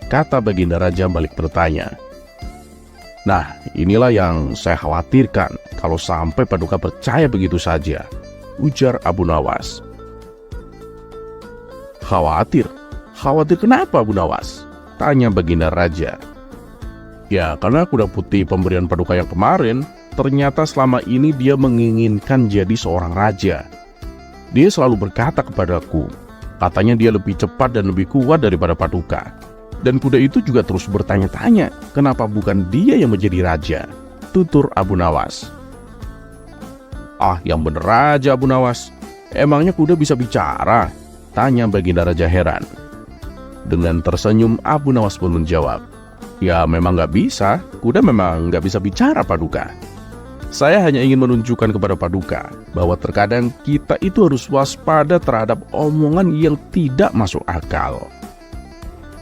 Kata Baginda Raja balik bertanya. Nah, inilah yang saya khawatirkan kalau sampai Paduka percaya begitu saja, ujar Abu Nawas. Khawatir? Khawatir kenapa Abu Nawas? Tanya Baginda Raja. Ya, karena kuda putih pemberian Paduka yang kemarin, ternyata selama ini dia menginginkan jadi seorang raja. Dia selalu berkata kepadaku, katanya dia lebih cepat dan lebih kuat daripada Paduka. Dan kuda itu juga terus bertanya-tanya, kenapa bukan dia yang menjadi raja, tutur Abu Nawas. Ah, yang bener aja Abu Nawas. Emangnya kuda bisa bicara? Tanya Baginda Raja heran. Dengan tersenyum, Abu Nawas pun menjawab, ya memang gak bisa, kuda memang gak bisa bicara Paduka. Saya hanya ingin menunjukkan kepada Paduka bahwa terkadang kita itu harus waspada terhadap omongan yang tidak masuk akal.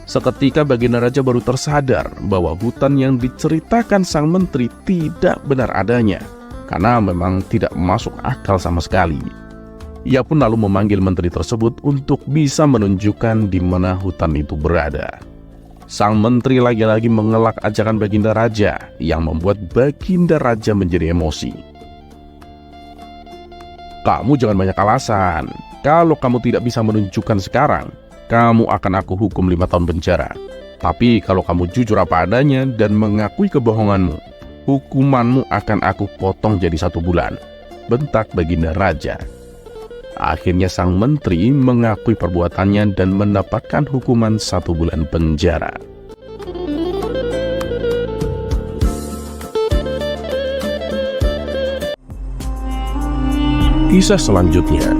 Seketika Baginda Raja baru tersadar bahwa hutan yang diceritakan sang menteri tidak benar adanya, karena memang tidak masuk akal sama sekali. Ia pun lalu memanggil menteri tersebut untuk bisa menunjukkan di mana hutan itu berada. Sang menteri lagi-lagi mengelak ajakan Baginda Raja yang membuat Baginda Raja menjadi emosi. Kamu jangan banyak alasan. Kalau kamu tidak bisa menunjukkan sekarang, kamu akan aku hukum 5 tahun penjara. Tapi kalau kamu jujur apa adanya dan mengakui kebohonganmu, hukumanmu akan aku potong jadi 1 bulan, bentak Baginda Raja. Akhirnya sang menteri mengakui perbuatannya dan mendapatkan hukuman 1 bulan penjara. Kisah selanjutnya.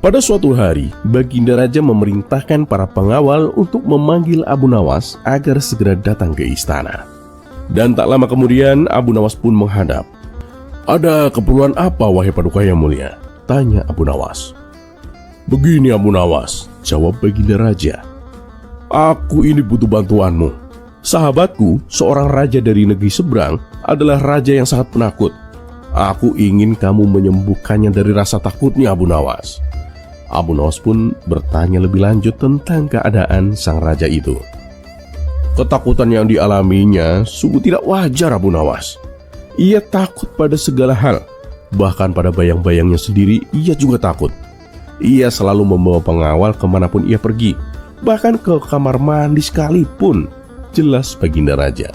Pada suatu hari, Baginda Raja memerintahkan para pengawal untuk memanggil Abu Nawas agar segera datang ke istana. Dan tak lama kemudian, Abu Nawas pun menghadap. "Ada keperluan apa, wahai Paduka Yang Mulia?" tanya Abu Nawas. "Begini Abu Nawas," jawab Baginda Raja. "Aku ini butuh bantuanmu. Sahabatku, seorang raja dari negeri seberang, adalah raja yang sangat penakut. Aku ingin kamu menyembuhkannya dari rasa takutnya, Abu Nawas." Abu Nawas pun bertanya lebih lanjut tentang keadaan sang raja itu. Ketakutan yang dialaminya sungguh tidak wajar, Abu Nawas. Ia takut pada segala hal, bahkan pada bayang-bayangnya sendiri ia juga takut. Ia selalu membawa pengawal kemanapun ia pergi, bahkan ke kamar mandi sekalipun, jelas Baginda Raja.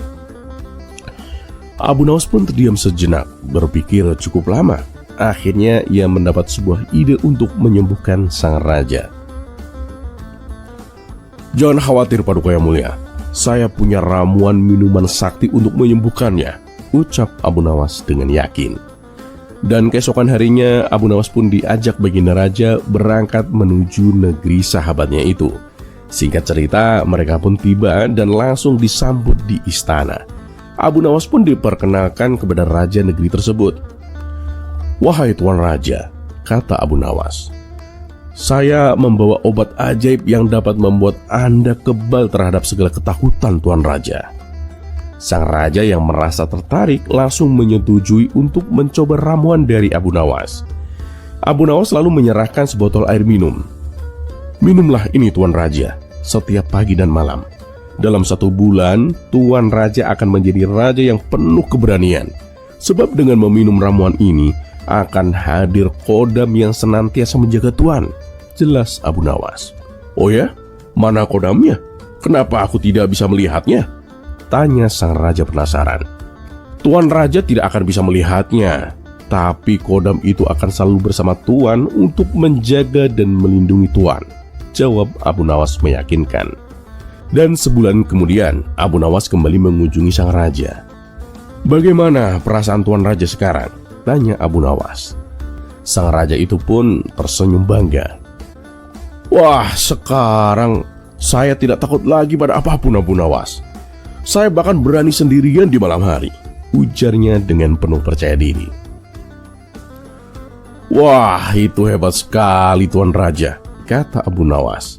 Abu Nawas pun terdiam sejenak, berpikir cukup lama. Akhirnya ia mendapat sebuah ide untuk menyembuhkan sang raja. "Jangan khawatir Paduka Yang Mulia, saya punya ramuan minuman sakti untuk menyembuhkannya," ucap Abu Nawas dengan yakin. Dan keesokan harinya Abu Nawas pun diajak Baginda Raja berangkat menuju negeri sahabatnya itu. Singkat cerita, mereka pun tiba dan langsung disambut di istana. Abu Nawas pun diperkenalkan kepada raja negeri tersebut. "Wahai Tuan Raja," kata Abu Nawas, "saya membawa obat ajaib yang dapat membuat Anda kebal terhadap segala ketakutan Tuan Raja." Sang raja yang merasa tertarik langsung menyetujui untuk mencoba ramuan dari Abu Nawas. Abu Nawas lalu menyerahkan sebotol air minum. "Minumlah ini Tuan Raja, setiap pagi dan malam. Dalam 1 bulan, Tuan Raja akan menjadi raja yang penuh keberanian. Sebab dengan meminum ramuan ini, akan hadir kodam yang senantiasa menjaga Tuan," jelas Abu Nawas. "Oh ya? Mana kodamnya? Kenapa aku tidak bisa melihatnya?" tanya sang raja penasaran. "Tuan Raja tidak akan bisa melihatnya, tapi kodam itu akan selalu bersama Tuan untuk menjaga dan melindungi Tuan," jawab Abu Nawas meyakinkan. Dan sebulan kemudian, Abu Nawas kembali mengunjungi sang raja. "Bagaimana perasaan Tuan Raja sekarang?" tanya Abu Nawas. Sang raja itu pun tersenyum bangga. "Wah, sekarang saya tidak takut lagi pada apapun Abu Nawas. Saya bahkan berani sendirian di malam hari," ujarnya dengan penuh percaya diri. "Wah, itu hebat sekali Tuan Raja," kata Abu Nawas.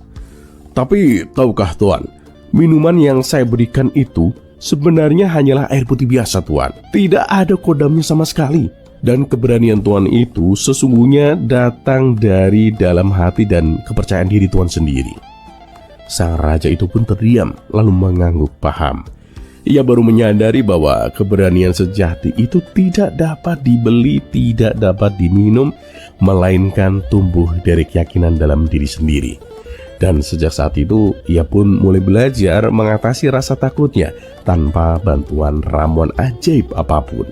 "Tapi tahukah Tuan, minuman yang saya berikan itu sebenarnya hanyalah air putih biasa Tuan. Tidak ada kodamnya sama sekali. Dan keberanian Tuan itu sesungguhnya datang dari dalam hati dan kepercayaan diri Tuan sendiri." Sang raja itu pun terdiam lalu mengangguk paham. Ia baru menyadari bahwa keberanian sejati itu tidak dapat dibeli, tidak dapat diminum, melainkan tumbuh dari keyakinan dalam diri sendiri. Dan sejak saat itu ia pun mulai belajar mengatasi rasa takutnya tanpa bantuan ramuan ajaib apapun.